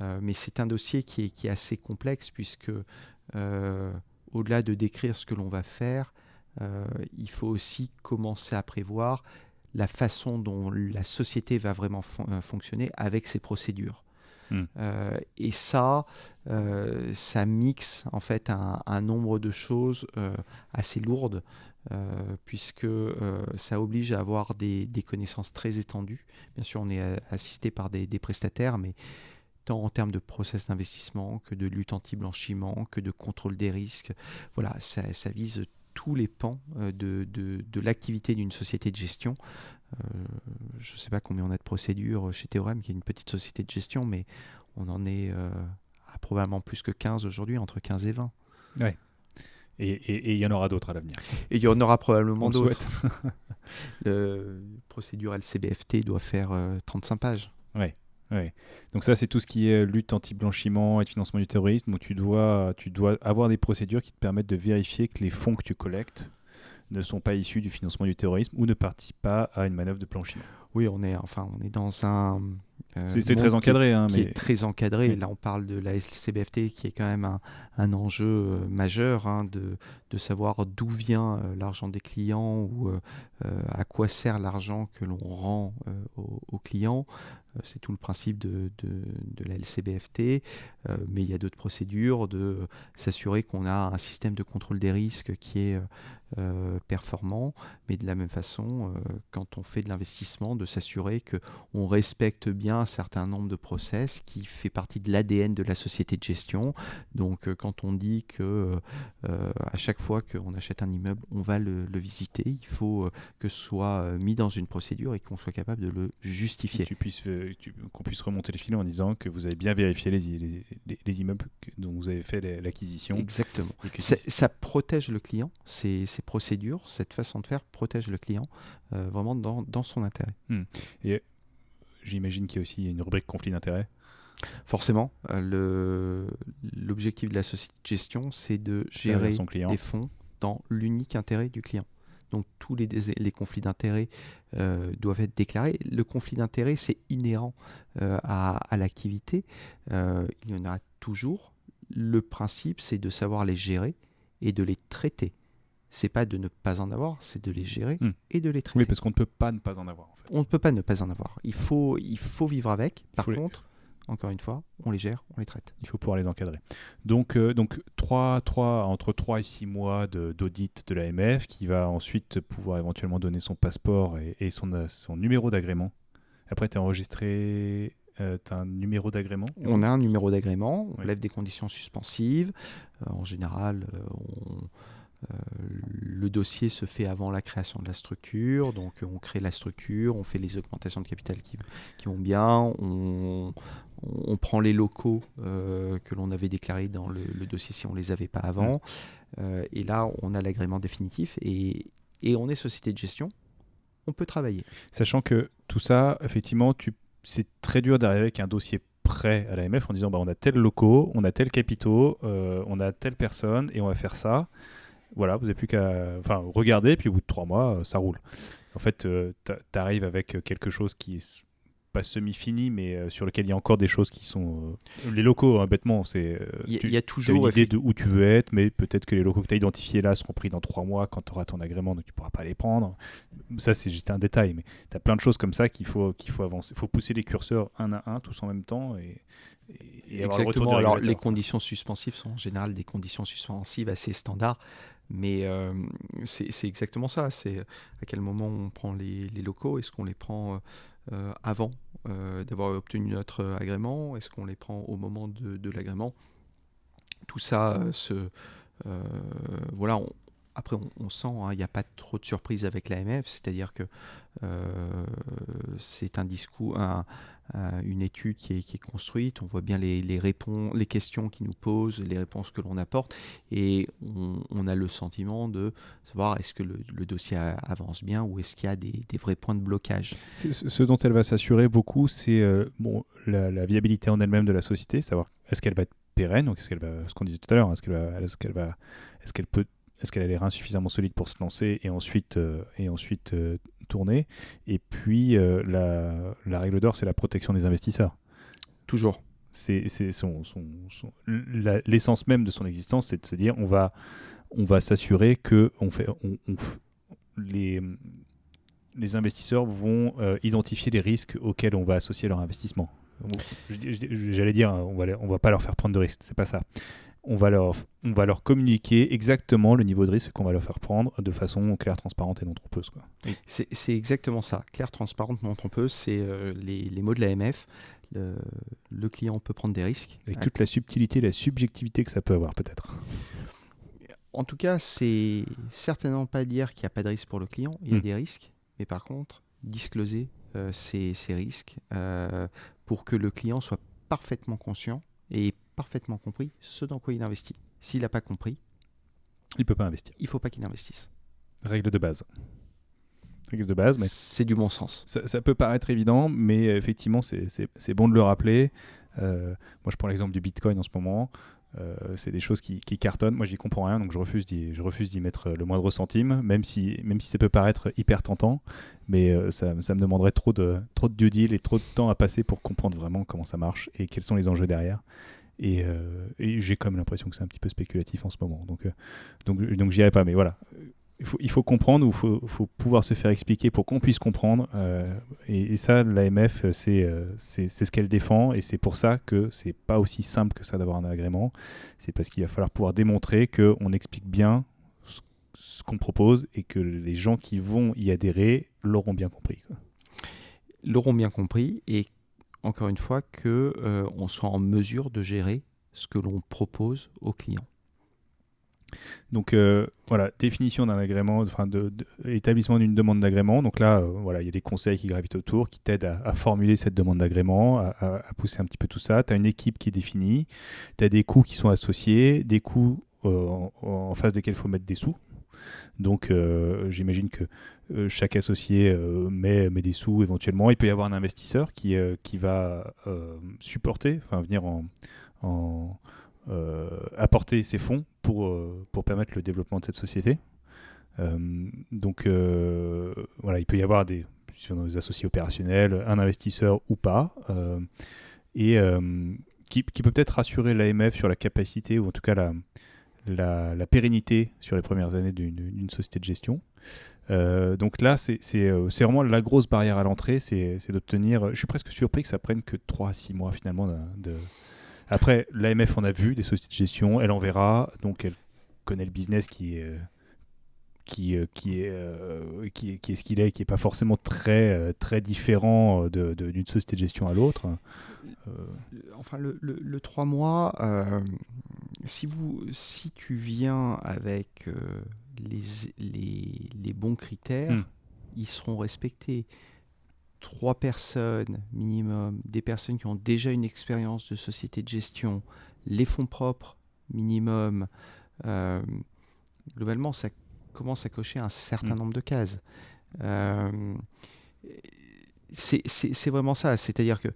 Mais c'est un dossier qui est assez complexe puisque au-delà de décrire ce que l'on va faire, il faut aussi commencer à prévoir la façon dont la société va vraiment fonctionner avec ses procédures. Et ça mixe en fait un nombre de choses assez lourdes, puisque ça oblige à avoir des connaissances très étendues. Bien sûr, on est assisté par des prestataires, mais tant en termes de process d'investissement que de lutte anti-blanchiment, que de contrôle des risques. Voilà, ça vise tous les pans de l'activité d'une société de gestion. Je ne sais pas combien on a de procédures chez Théorème, qui est une petite société de gestion, mais on en est à probablement plus que 15 aujourd'hui, entre 15 et 20. Ouais. Et il y en aura d'autres à l'avenir. Et il y en aura probablement d'autres. La procédure LCBFT doit faire 35 pages. Ouais. Ouais. Donc ça, c'est tout ce qui est lutte anti-blanchiment et de financement du terrorisme, où tu dois avoir des procédures qui te permettent de vérifier que les fonds que tu collectes ne sont pas issus du financement du terrorisme ou ne participent pas à une manœuvre de blanchiment. Oui, on est dans un... c'est très encadré. Qui est très encadré. Oui. Là, on parle de la LCBFT qui est quand même un enjeu majeur, de savoir d'où vient l'argent des clients ou à quoi sert l'argent que l'on rend aux clients. C'est tout le principe de la LCBFT, mais il y a d'autres procédures, de s'assurer qu'on a un système de contrôle des risques qui est performant, mais de la même façon, quand on fait de l'investissement, de s'assurer qu'on respecte bien un certain nombre de process qui fait partie de l'ADN de la société de gestion. Donc quand on dit que à chaque fois qu'on achète un immeuble, on va le visiter, il faut que ce soit mis dans une procédure et qu'on soit capable de le justifier. Qu'on puisse remonter le filon en disant que vous avez bien vérifié les immeubles dont vous avez fait l'acquisition. Exactement. Ça protège le client, ces procédures, cette façon de faire protège le client vraiment dans son intérêt. Et j'imagine qu'il y a aussi une rubrique conflit d'intérêts. Forcément, l'objectif de la société de gestion, c'est de gérer les fonds dans l'unique intérêt du client. Donc tous les conflits d'intérêts doivent être déclarés. Le conflit d'intérêts, c'est inhérent à l'activité. Il y en a toujours. Le principe, c'est de savoir les gérer et de les traiter. C'est pas de ne pas en avoir, c'est de les gérer et de les traiter. Oui, parce qu'on ne peut pas ne pas en avoir. En fait. On ne peut pas ne pas en avoir. Il faut vivre avec. Par contre, encore une fois, on les gère, on les traite. Il faut pouvoir les encadrer. Donc entre 3 et 6 mois d'audit de l'AMF qui va ensuite pouvoir éventuellement donner son passeport et son numéro d'agrément. Après, tu es enregistré, tu as un numéro d'agrément. On a un numéro d'agrément, on lève des conditions suspensives. En général, le dossier se fait avant la création de la structure, donc on crée la structure, on fait les augmentations de capital qui vont bien, on prend les locaux que l'on avait déclarés dans le dossier si on ne les avait pas avant, et là on a l'agrément définitif et on est société de gestion, on peut travailler. Sachant que tout ça, effectivement, c'est très dur d'arriver avec un dossier prêt à l'AMF en disant on a tel locaux, on a tel capitaux, on a telle personne et on va faire ça. Voilà, vous n'avez plus qu'à regarder, puis au bout de 3 mois, ça roule. En fait, tu arrives avec quelque chose qui est pas semi-fini, mais sur lequel il y a encore des choses qui sont... les locaux, hein, bêtement, c'est... Il y a toujours une idée de où tu veux être, mais peut-être que les locaux que tu as identifiés là seront pris dans 3 mois quand tu auras ton agrément, donc tu ne pourras pas les prendre. Ça, c'est juste un détail, mais tu as plein de choses comme ça qu'il faut avancer. Il faut pousser les curseurs un à un, tous en même temps, et avoir le retour Exactement. du Alors, régulateur. les conditions suspensives sont en général des conditions suspensives assez standards, mais c'est exactement ça. C'est à quel moment on prend les locaux. Est-ce qu'on les prend avant d'avoir obtenu notre agrément? Est-ce qu'on les prend au moment de l'agrément? Tout ça voilà. Après, on sent, il n'y a pas trop de surprise avec l'AMF, c'est-à-dire que c'est un discours, une étude qui est construite. On voit bien les questions qu'ils nous posent, les réponses que l'on apporte, et on a le sentiment de savoir est-ce que le dossier avance bien ou est-ce qu'il y a des vrais points de blocage. Ce dont elle va s'assurer beaucoup, c'est la viabilité en elle-même de la société, savoir est-ce qu'elle va être pérenne, donc ce qu'on disait tout à l'heure, est-ce qu'elle a l'air insuffisamment solide pour se lancer et ensuite tourner. Et puis la règle d'or, c'est la protection des investisseurs. Toujours. C'est l'essence même de son existence, c'est de se dire on va s'assurer que les investisseurs vont identifier les risques auxquels on va associer leur investissement. J'allais dire, on va pas leur faire prendre de risques, c'est pas ça. On va leur communiquer exactement le niveau de risque qu'on va leur faire prendre de façon claire, transparente et non trompeuse. Quoi. C'est exactement ça. Claire, transparente, non trompeuse, c'est les mots de l'AMF. Le client peut prendre des risques. Avec toute la subtilité et la subjectivité que ça peut avoir peut-être. En tout cas, c'est certainement pas dire qu'il n'y a pas de risque pour le client. Il y a des risques, mais par contre, discloser ces risques pour que le client soit parfaitement conscient et parfaitement compris ce dans quoi il investit. S'il n'a pas compris, il ne peut pas investir. Il ne faut pas qu'il investisse. Règle de base. Mais c'est du bon sens. Ça peut paraître évident, mais effectivement, c'est bon de le rappeler. Moi, je prends l'exemple du Bitcoin en ce moment. C'est des choses qui cartonnent. Moi, j'y comprends rien, donc je refuse d'y mettre le moindre centime, même si ça peut paraître hyper tentant. Mais ça me demanderait trop de due deal et trop de temps à passer pour comprendre vraiment comment ça marche et quels sont les enjeux derrière. Et j'ai quand même l'impression que c'est un petit peu spéculatif en ce moment. Donc j'y arrive pas. Mais voilà. Il faut comprendre, ou il faut pouvoir se faire expliquer pour qu'on puisse comprendre. Et ça, l'AMF, c'est ce qu'elle défend. Et c'est pour ça que c'est pas aussi simple que ça d'avoir un agrément. C'est parce qu'il va falloir pouvoir démontrer qu'on explique bien ce qu'on propose et que les gens qui vont y adhérer l'auront bien compris. L'auront bien compris et encore une fois qu'on soit en mesure de gérer ce que l'on propose aux clients. Donc voilà, définition d'un agrément, établissement d'une demande d'agrément. Donc là, il y a des conseils qui gravitent autour, qui t'aident à formuler cette demande d'agrément, à pousser un petit peu tout ça. Tu as une équipe qui est définie, tu as des coûts qui sont associés, des coûts en face desquels il faut mettre des sous. Donc j'imagine que chaque associé met des sous éventuellement. Il peut y avoir un investisseur qui va supporter, venir apporter ses fonds pour permettre le développement de cette société. Donc il peut y avoir des associés opérationnels, un investisseur ou pas, et qui peut peut-être rassurer l'AMF sur la capacité, ou en tout cas la pérennité sur les premières années d'une société de gestion. Donc là, c'est vraiment la grosse barrière à l'entrée, c'est d'obtenir... Je suis presque surpris que ça prenne que 3 à 6 mois finalement Après, l'AMF en a vu des sociétés de gestion, elle en verra, donc elle connaît le business qui est ce qu'il est, qui n'est pas forcément très différent d'une société de gestion à l'autre. Enfin, le 3 mois, si tu viens avec les bons critères, ils seront respectés. 3 personnes minimum, des personnes qui ont déjà une expérience de société de gestion, les fonds propres minimum, globalement, ça commence à cocher un certain nombre de cases. C'est vraiment ça, c'est-à-dire que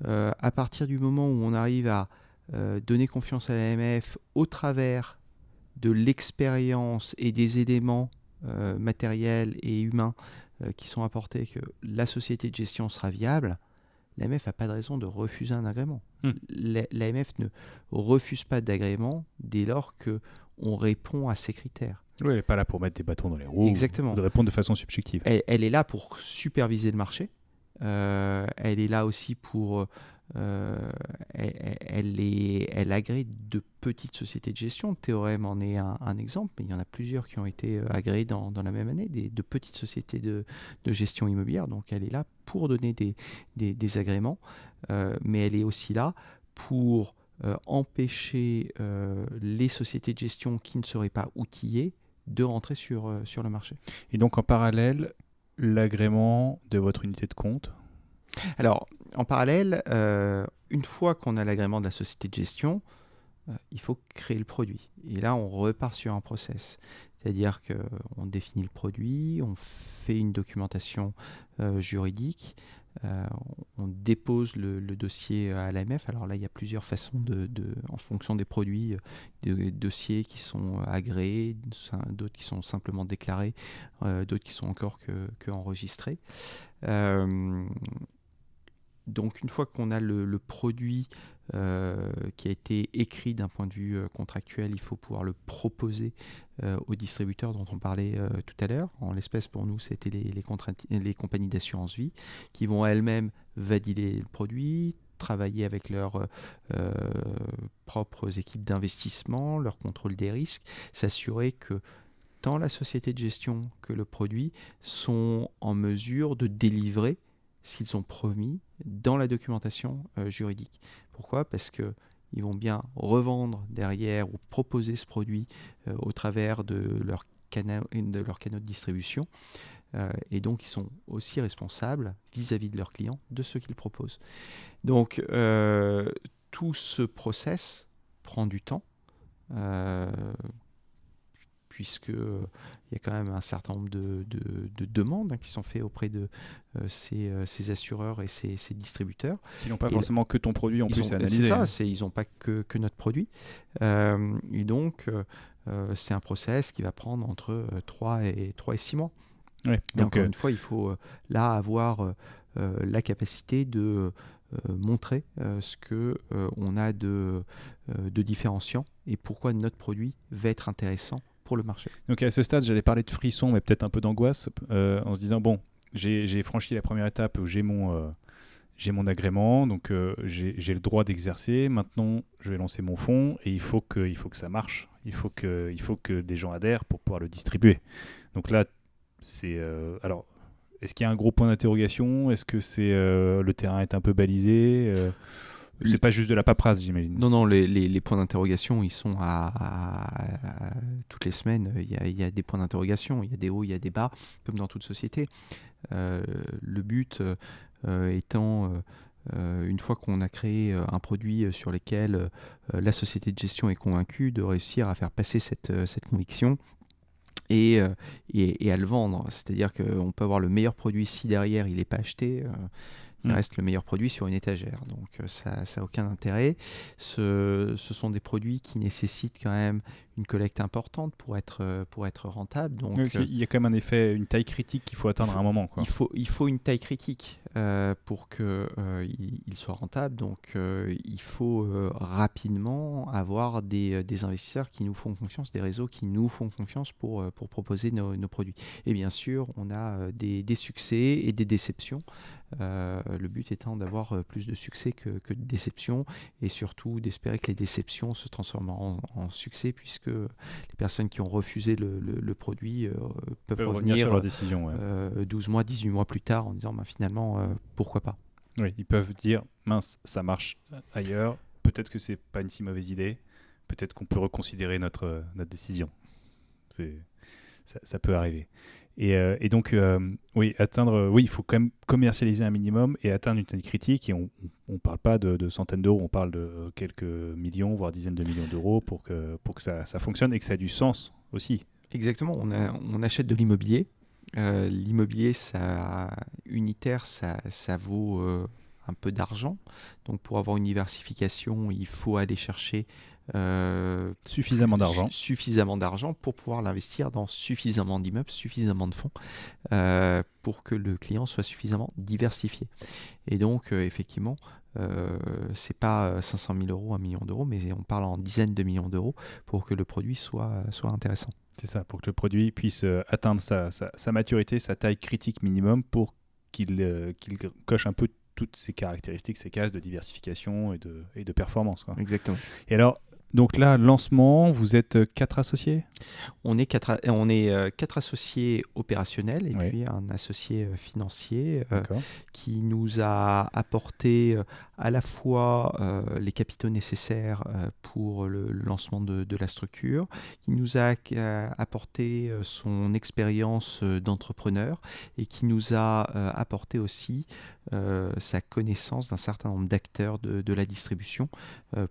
à partir du moment où on arrive à donner confiance à l'AMF au travers de l'expérience et des éléments matériels et humains qui sont apportés, que la société de gestion sera viable, l'AMF n'a pas de raison de refuser un agrément. L'AMF ne refuse pas d'agrément dès lors qu'on répond à ces critères. Oui, elle n'est pas là pour mettre des bâtons dans les roues. Exactement. Ou de répondre de façon subjective. Elle est là pour superviser le marché. Elle est là aussi pour... elle agrée de petites sociétés de gestion. Théorème en est un exemple, mais il y en a plusieurs qui ont été agréées dans la même année, de petites sociétés de gestion immobilière. Donc elle est là pour donner des agréments, mais elle est aussi là pour empêcher les sociétés de gestion qui ne seraient pas outillées de rentrer sur le marché. Et donc en parallèle, l'agrément de votre unité de compte? Alors, en parallèle, une fois qu'on a l'agrément de la société de gestion, il faut créer le produit. Et là, on repart sur un process. C'est-à-dire qu'on définit le produit, on fait une documentation juridique, on dépose le dossier à l'AMF. Alors là, il y a plusieurs façons, en fonction des produits, des dossiers qui sont agréés, d'autres qui sont simplement déclarés, d'autres qui sont encore que enregistrés. Donc une fois qu'on a le produit qui a été écrit d'un point de vue contractuel, il faut pouvoir le proposer aux distributeurs dont on parlait tout à l'heure. En l'espèce, pour nous, c'était les compagnies d'assurance vie qui vont elles-mêmes valider le produit, travailler avec leurs propres équipes d'investissement, leur contrôle des risques, s'assurer que tant la société de gestion que le produit sont en mesure de délivrer ce qu'ils ont promis dans la documentation juridique. Pourquoi ? Parce qu'ils vont bien revendre derrière ou proposer ce produit au travers de leurs canaux de distribution. Et donc, ils sont aussi responsables vis-à-vis de leurs clients de ce qu'ils proposent. Donc, tout ce process prend du temps. Puisqu'il y a quand même un certain nombre de demandes qui sont faites auprès de ces assureurs et ces distributeurs. Qui n'ont pas forcément que ton produit en plus à analyser. C'est ça, ils n'ont pas que notre produit. Et donc, c'est un process qui va prendre entre 3 et 6 mois. Ouais, et encore une fois, il faut là avoir la capacité de montrer ce qu'on a de différenciant et pourquoi notre produit va être intéressant pour le marché. Donc à ce stade, j'allais parler de frisson, mais peut-être un peu d'angoisse, en se disant, bon, j'ai franchi la première étape où j'ai mon agrément, donc j'ai le droit d'exercer. Maintenant, je vais lancer mon fonds et il faut que ça marche. Il faut que des gens adhèrent pour pouvoir le distribuer. Donc là, c'est... alors, est-ce qu'il y a un gros point d'interrogation ? Est-ce que le terrain est un peu balisé ? C'est pas juste de la paperasse, j'imagine. Non, les points d'interrogation, ils sont toutes les semaines. Il y a des points d'interrogation. Il y a des hauts, il y a des bas, comme dans toute société. Le but étant, une fois qu'on a créé un produit sur lequel la société de gestion est convaincue, de réussir à faire passer cette conviction et à le vendre. C'est-à-dire qu'on peut avoir le meilleur produit si derrière il n'est pas acheté. Il reste le meilleur produit sur une étagère. Donc ça n'a aucun intérêt. Ce sont des produits qui nécessitent quand même une collecte importante pour être rentable. Donc, il y a quand même un effet, une taille critique qu'il faut atteindre à un moment. Quoi. Il faut une taille critique pour qu'il soit rentable. Donc il faut rapidement avoir des investisseurs qui nous font confiance, des réseaux qui nous font confiance pour proposer nos produits. Et bien sûr, on a des succès et des déceptions. Le but étant d'avoir plus de succès que de déceptions et surtout d'espérer que les déceptions se transformeront en succès puisque les personnes qui ont refusé le produit peuvent revenir sur leur décision, 12 mois, 18 mois plus tard en disant finalement pourquoi pas. Oui, ils peuvent dire mince, ça marche ailleurs, peut-être que c'est pas une si mauvaise idée, peut-être qu'on peut reconsidérer notre décision. Ça peut arriver. Et donc, oui, il faut quand même commercialiser un minimum et atteindre une taille critique. Et on ne parle pas de centaines d'euros, on parle de quelques millions, voire dizaines de millions d'euros pour que ça fonctionne et que ça ait du sens aussi. Exactement, on achète de l'immobilier. L'immobilier unitaire, ça vaut un peu d'argent. Donc pour avoir une diversification, il faut aller chercher suffisamment d'argent. Suffisamment d'argent pour pouvoir l'investir dans suffisamment d'immeubles, suffisamment de fonds pour que le client soit suffisamment diversifié. Et donc effectivement, c'est pas 500 000 euros, 1 million d'euros, mais on parle en dizaines de millions d'euros pour que le produit soit intéressant. C'est ça, pour que le produit puisse atteindre sa maturité, sa taille critique minimum pour qu'il coche un peu toutes ces caractéristiques, ces cases de diversification et de performance, quoi. Exactement. Et alors, donc là, lancement, vous êtes 4 associés ? On est 4 associés opérationnels et puis un associé financier qui nous a apporté à la fois les capitaux nécessaires pour le lancement de la structure, qui nous a apporté son expérience d'entrepreneur et qui nous a apporté aussi sa connaissance d'un certain nombre d'acteurs de la distribution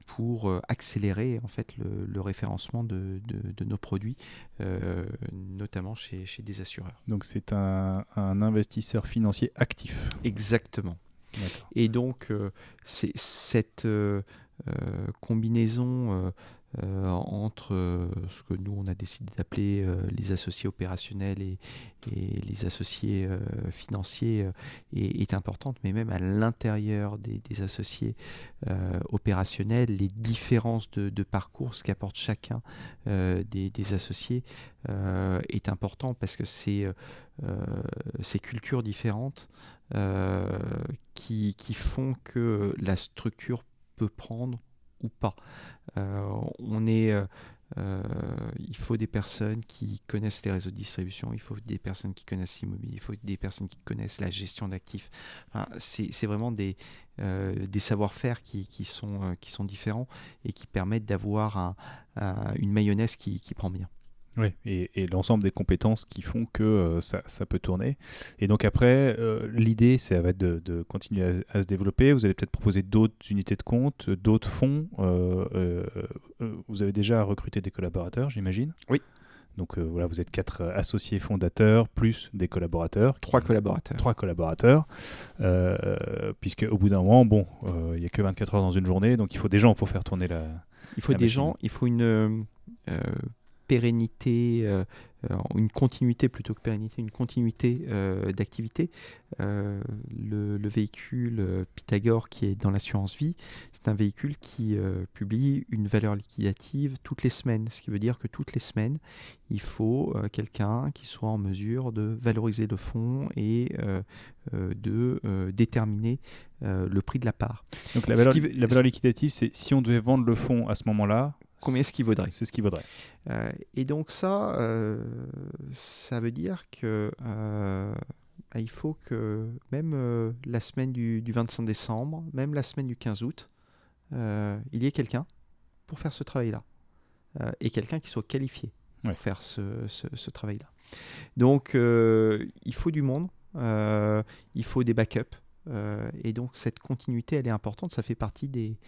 pour accélérer en fait le référencement de nos produits, notamment chez des assureurs. Donc c'est un investisseur financier actif. Exactement. D'accord. Et donc c'est cette combinaison entre ce que nous on a décidé d'appeler les associés opérationnels et les associés financiers est importante, mais même à l'intérieur des associés opérationnels, les différences de parcours, ce qu'apporte chacun des associés est important parce que c'est ces cultures différentes qui font que la structure peut prendre ou pas. Il faut des personnes qui connaissent les réseaux de distribution, il faut des personnes qui connaissent l'immobilier, il faut des personnes qui connaissent la gestion d'actifs. Enfin, c'est vraiment des savoir-faire qui sont différents et qui permettent d'avoir une mayonnaise qui prend bien. Oui, et l'ensemble des compétences qui font que ça peut tourner. Et donc après, l'idée, ça va être de continuer à se développer. Vous allez peut-être proposer d'autres unités de compte, d'autres fonds. Vous avez déjà recruté des collaborateurs, j'imagine ? Oui. Donc voilà, vous êtes 4 associés fondateurs, plus des collaborateurs. 3 collaborateurs. 3 collaborateurs. Puisque au bout d'un moment, il n'y a que 24 heures dans une journée, donc il faut des gens pour faire tourner la Il faut des gens, il faut une pérennité, une continuité plutôt que pérennité, une continuité d'activité. Le véhicule Pythagore qui est dans l'assurance vie, c'est un véhicule qui publie une valeur liquidative toutes les semaines, ce qui veut dire que toutes les semaines, il faut quelqu'un qui soit en mesure de valoriser le fonds et de déterminer le prix de la part. Donc la valeur liquidative, c'est si on devait vendre le fonds à ce moment-là, combien est-ce qu'il vaudrait ? C'est ce qu'il vaudrait. Et donc ça veut dire que il faut que même la semaine du 25 décembre, même la semaine du 15 août, il y ait quelqu'un pour faire ce travail-là. Et quelqu'un qui soit qualifié pour faire ce travail-là. Donc il faut du monde, il faut des backups. Et donc cette continuité, elle est importante. Ça fait partie des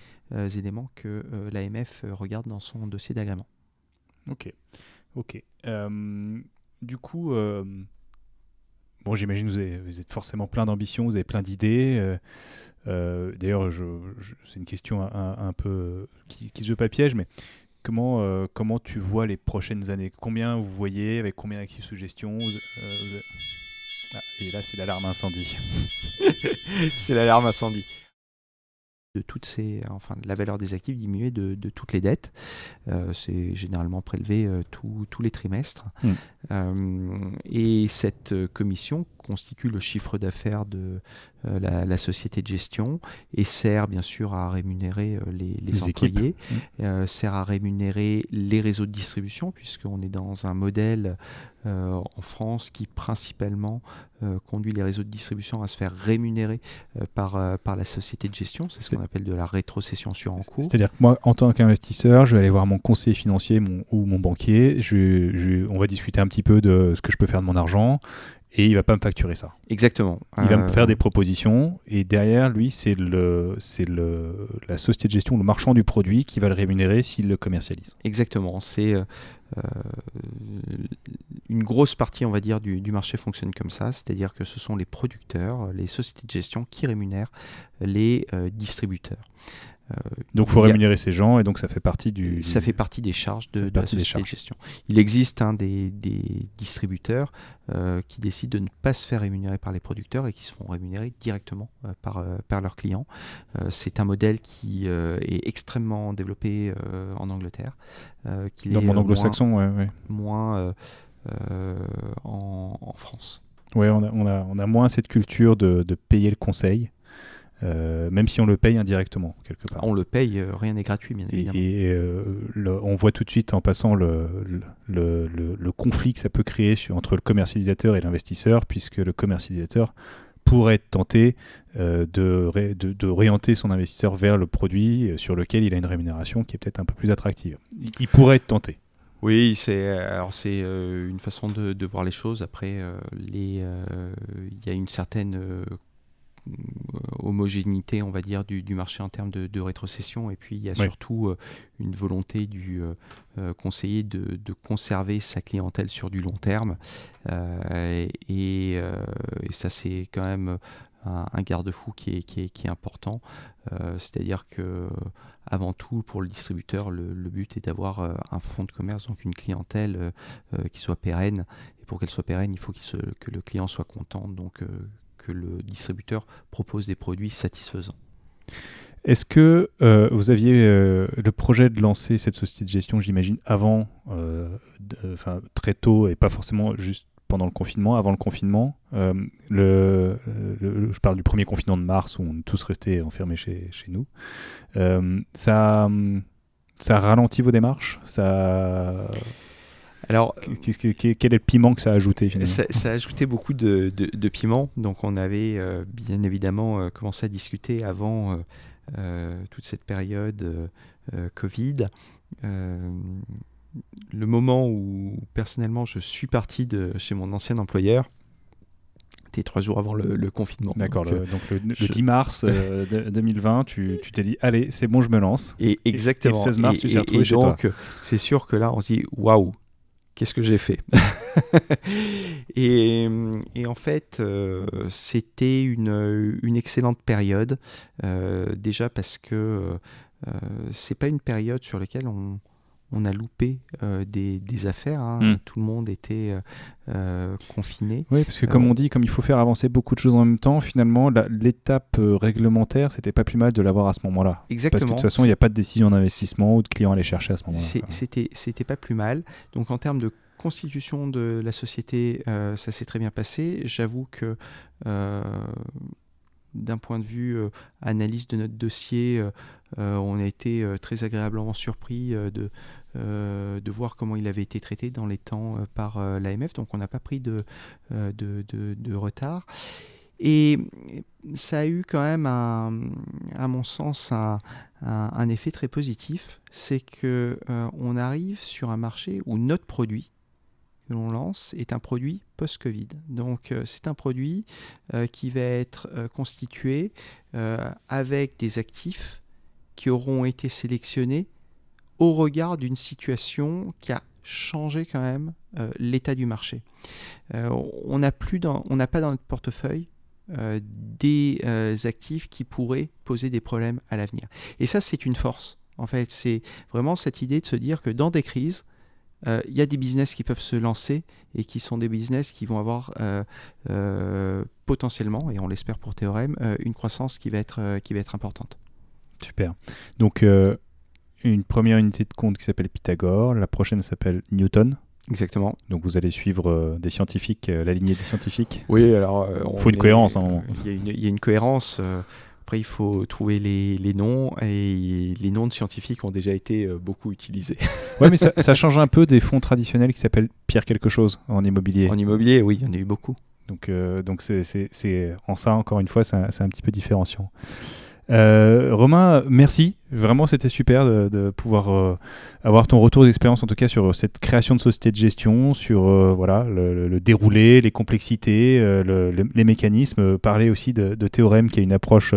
éléments que l'AMF regarde dans son dossier d'agrément. Ok. Du coup, j'imagine que vous êtes forcément plein d'ambition, vous avez plein d'idées. D'ailleurs, c'est une question un peu qui se veut pas piège, mais comment tu vois les prochaines années ? Combien vous voyez, avec combien d'actifs sous gestion et là, c'est l'alarme incendie. C'est l'alarme incendie. De la valeur des actifs diminuée de toutes les dettes. C'est généralement prélevé tous les trimestres. Et cette commission constitue le chiffre d'affaires de la société de gestion et sert bien sûr à rémunérer les employés, sert à rémunérer les réseaux de distribution, puisqu'on est dans un modèle en France qui principalement conduit les réseaux de distribution à se faire rémunérer par la société de gestion. C'est ce qu'on appelle de la rétrocession sur encours. C'est-à-dire que moi, en tant qu'investisseur, je vais aller voir mon conseiller financier ou mon banquier, on va discuter un petit peu de ce que je peux faire de mon argent. et il va pas me facturer ça. Exactement. Il va me faire des propositions et derrière lui, c'est la société de gestion, le marchand du produit qui va le rémunérer s'il le commercialise. Exactement. C'est une grosse partie, on va dire, du marché fonctionne comme ça, c'est-à-dire que ce sont les producteurs, les sociétés de gestion qui rémunèrent les distributeurs. Donc il faut rémunérer ces gens et donc ça fait partie Ça fait partie des charges de la société de gestion. Il existe des distributeurs qui décident de ne pas se faire rémunérer par les producteurs et qui se font rémunérer directement par leurs clients. C'est un modèle qui est extrêmement développé en Angleterre. Dans le monde anglo-saxon, moins en France. Oui, on a moins cette culture de payer le conseil. Même si on le paye indirectement quelque part. On le paye, rien n'est gratuit bien évidemment. Et on voit tout de suite en passant le conflit que ça peut créer entre le commercialisateur et l'investisseur, puisque le commercialisateur pourrait être tenté d'orienter son investisseur vers le produit sur lequel il a une rémunération qui est peut-être un peu plus attractive. Il pourrait être tenté. Oui, c'est une façon de voir les choses. Après, il y a une certaine homogénéité, on va dire, du marché en termes de rétrocession, et puis il y a surtout une volonté du conseiller de conserver sa clientèle sur du long terme, et ça c'est quand même un garde-fou qui est important, c'est-à-dire que avant tout pour le distributeur le but est d'avoir un fonds de commerce, donc une clientèle qui soit pérenne, et pour qu'elle soit pérenne il faut que le client soit content, donc que le distributeur propose des produits satisfaisants. Est-ce que vous aviez le projet de lancer cette société de gestion, j'imagine, avant, très tôt, et pas forcément juste pendant le confinement, avant le confinement, je parle du premier confinement de mars où on est tous restés enfermés chez nous, ça a ralenti vos démarches, Alors, quel est le piment que ça a ajouté finalement ? Ça a ajouté beaucoup de piment. Donc on avait bien évidemment commencé à discuter avant toute cette période Covid. Le moment où personnellement je suis parti de chez mon ancien employeur, c'était 3 jours avant le confinement. D'accord, donc le 10 mars 2020, tu t'es dit, allez, c'est bon, je me lance. Et exactement. Et le 16 mars, tu t'es retrouvé chez toi. Donc c'est sûr que là, on se dit, waouh, qu'est-ce que j'ai fait ? et en fait, c'était une excellente période, déjà parce que c'est pas une période sur laquelle on a loupé des affaires. Tout le monde était confiné. Oui, parce que comme on dit, comme il faut faire avancer beaucoup de choses en même temps, finalement, l'étape réglementaire, c'était pas plus mal de l'avoir à ce moment-là. Exactement. Parce que de toute façon, il n'y a pas de décision d'investissement ou de client à aller chercher à ce moment-là. C'était pas plus mal. Donc en termes de constitution de la société, ça s'est très bien passé. J'avoue que d'un point de vue analyse de notre dossier, on a été très agréablement surpris de voir comment il avait été traité dans les temps par l'AMF. Donc on n'a pas pris de retard. Et ça a eu quand même, à mon sens, un effet très positif. C'est qu'on arrive sur un marché où notre produit que l'on lance est un produit post-Covid. Donc c'est un produit qui va être constitué avec des actifs qui auront été sélectionnés au regard d'une situation qui a changé quand même l'état du marché. On n'a pas dans notre portefeuille des actifs qui pourraient poser des problèmes à l'avenir. Et ça, c'est une force. En fait, c'est vraiment cette idée de se dire que dans des crises, il y a des business qui peuvent se lancer et qui sont des business qui vont avoir potentiellement, et on l'espère pour Théorème, une croissance qui va être importante. Super. Donc, une première unité de compte qui s'appelle Pythagore, la prochaine s'appelle Newton. Exactement. Donc vous allez suivre des scientifiques, la lignée des scientifiques. Oui, alors... il faut une cohérence. Il y a une cohérence. Après, il faut trouver les noms, et les noms de scientifiques ont déjà été beaucoup utilisés. Oui, mais ça change un peu des fonds traditionnels qui s'appellent Pierre quelque chose en immobilier. En immobilier, oui, il y en a eu beaucoup. Donc c'est en ça, encore une fois, c'est un petit peu différenciant. Romain, merci. Vraiment, c'était super de pouvoir avoir ton retour d'expérience, en tout cas sur cette création de société de gestion, sur voilà, le déroulé, les complexités, les mécanismes, parler aussi de Théorème, qui a une approche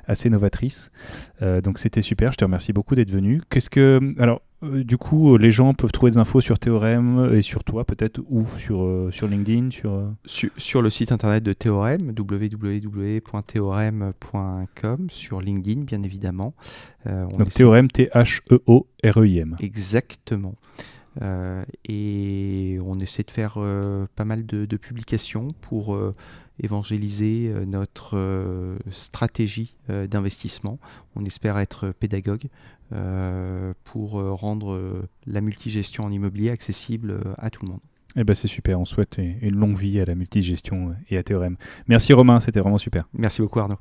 assez novatrice. Donc c'était super, je te remercie beaucoup d'être venu. Alors, du coup, les gens peuvent trouver des infos sur Théorème et sur toi, peut-être, ou sur LinkedIn sur le site internet de Théorème, www.theorem.com, sur LinkedIn, bien évidemment. Donc Théorème, T-H-E-O-R-E-I-M. Exactement. Et on essaie de faire pas mal de publications pour évangéliser notre stratégie d'investissement. On espère être pédagogue pour rendre la multigestion en immobilier accessible à tout le monde. Eh ben c'est super, on souhaite une longue vie à la multigestion et à Théorème. Merci Romain, c'était vraiment super. Merci beaucoup Arnaud.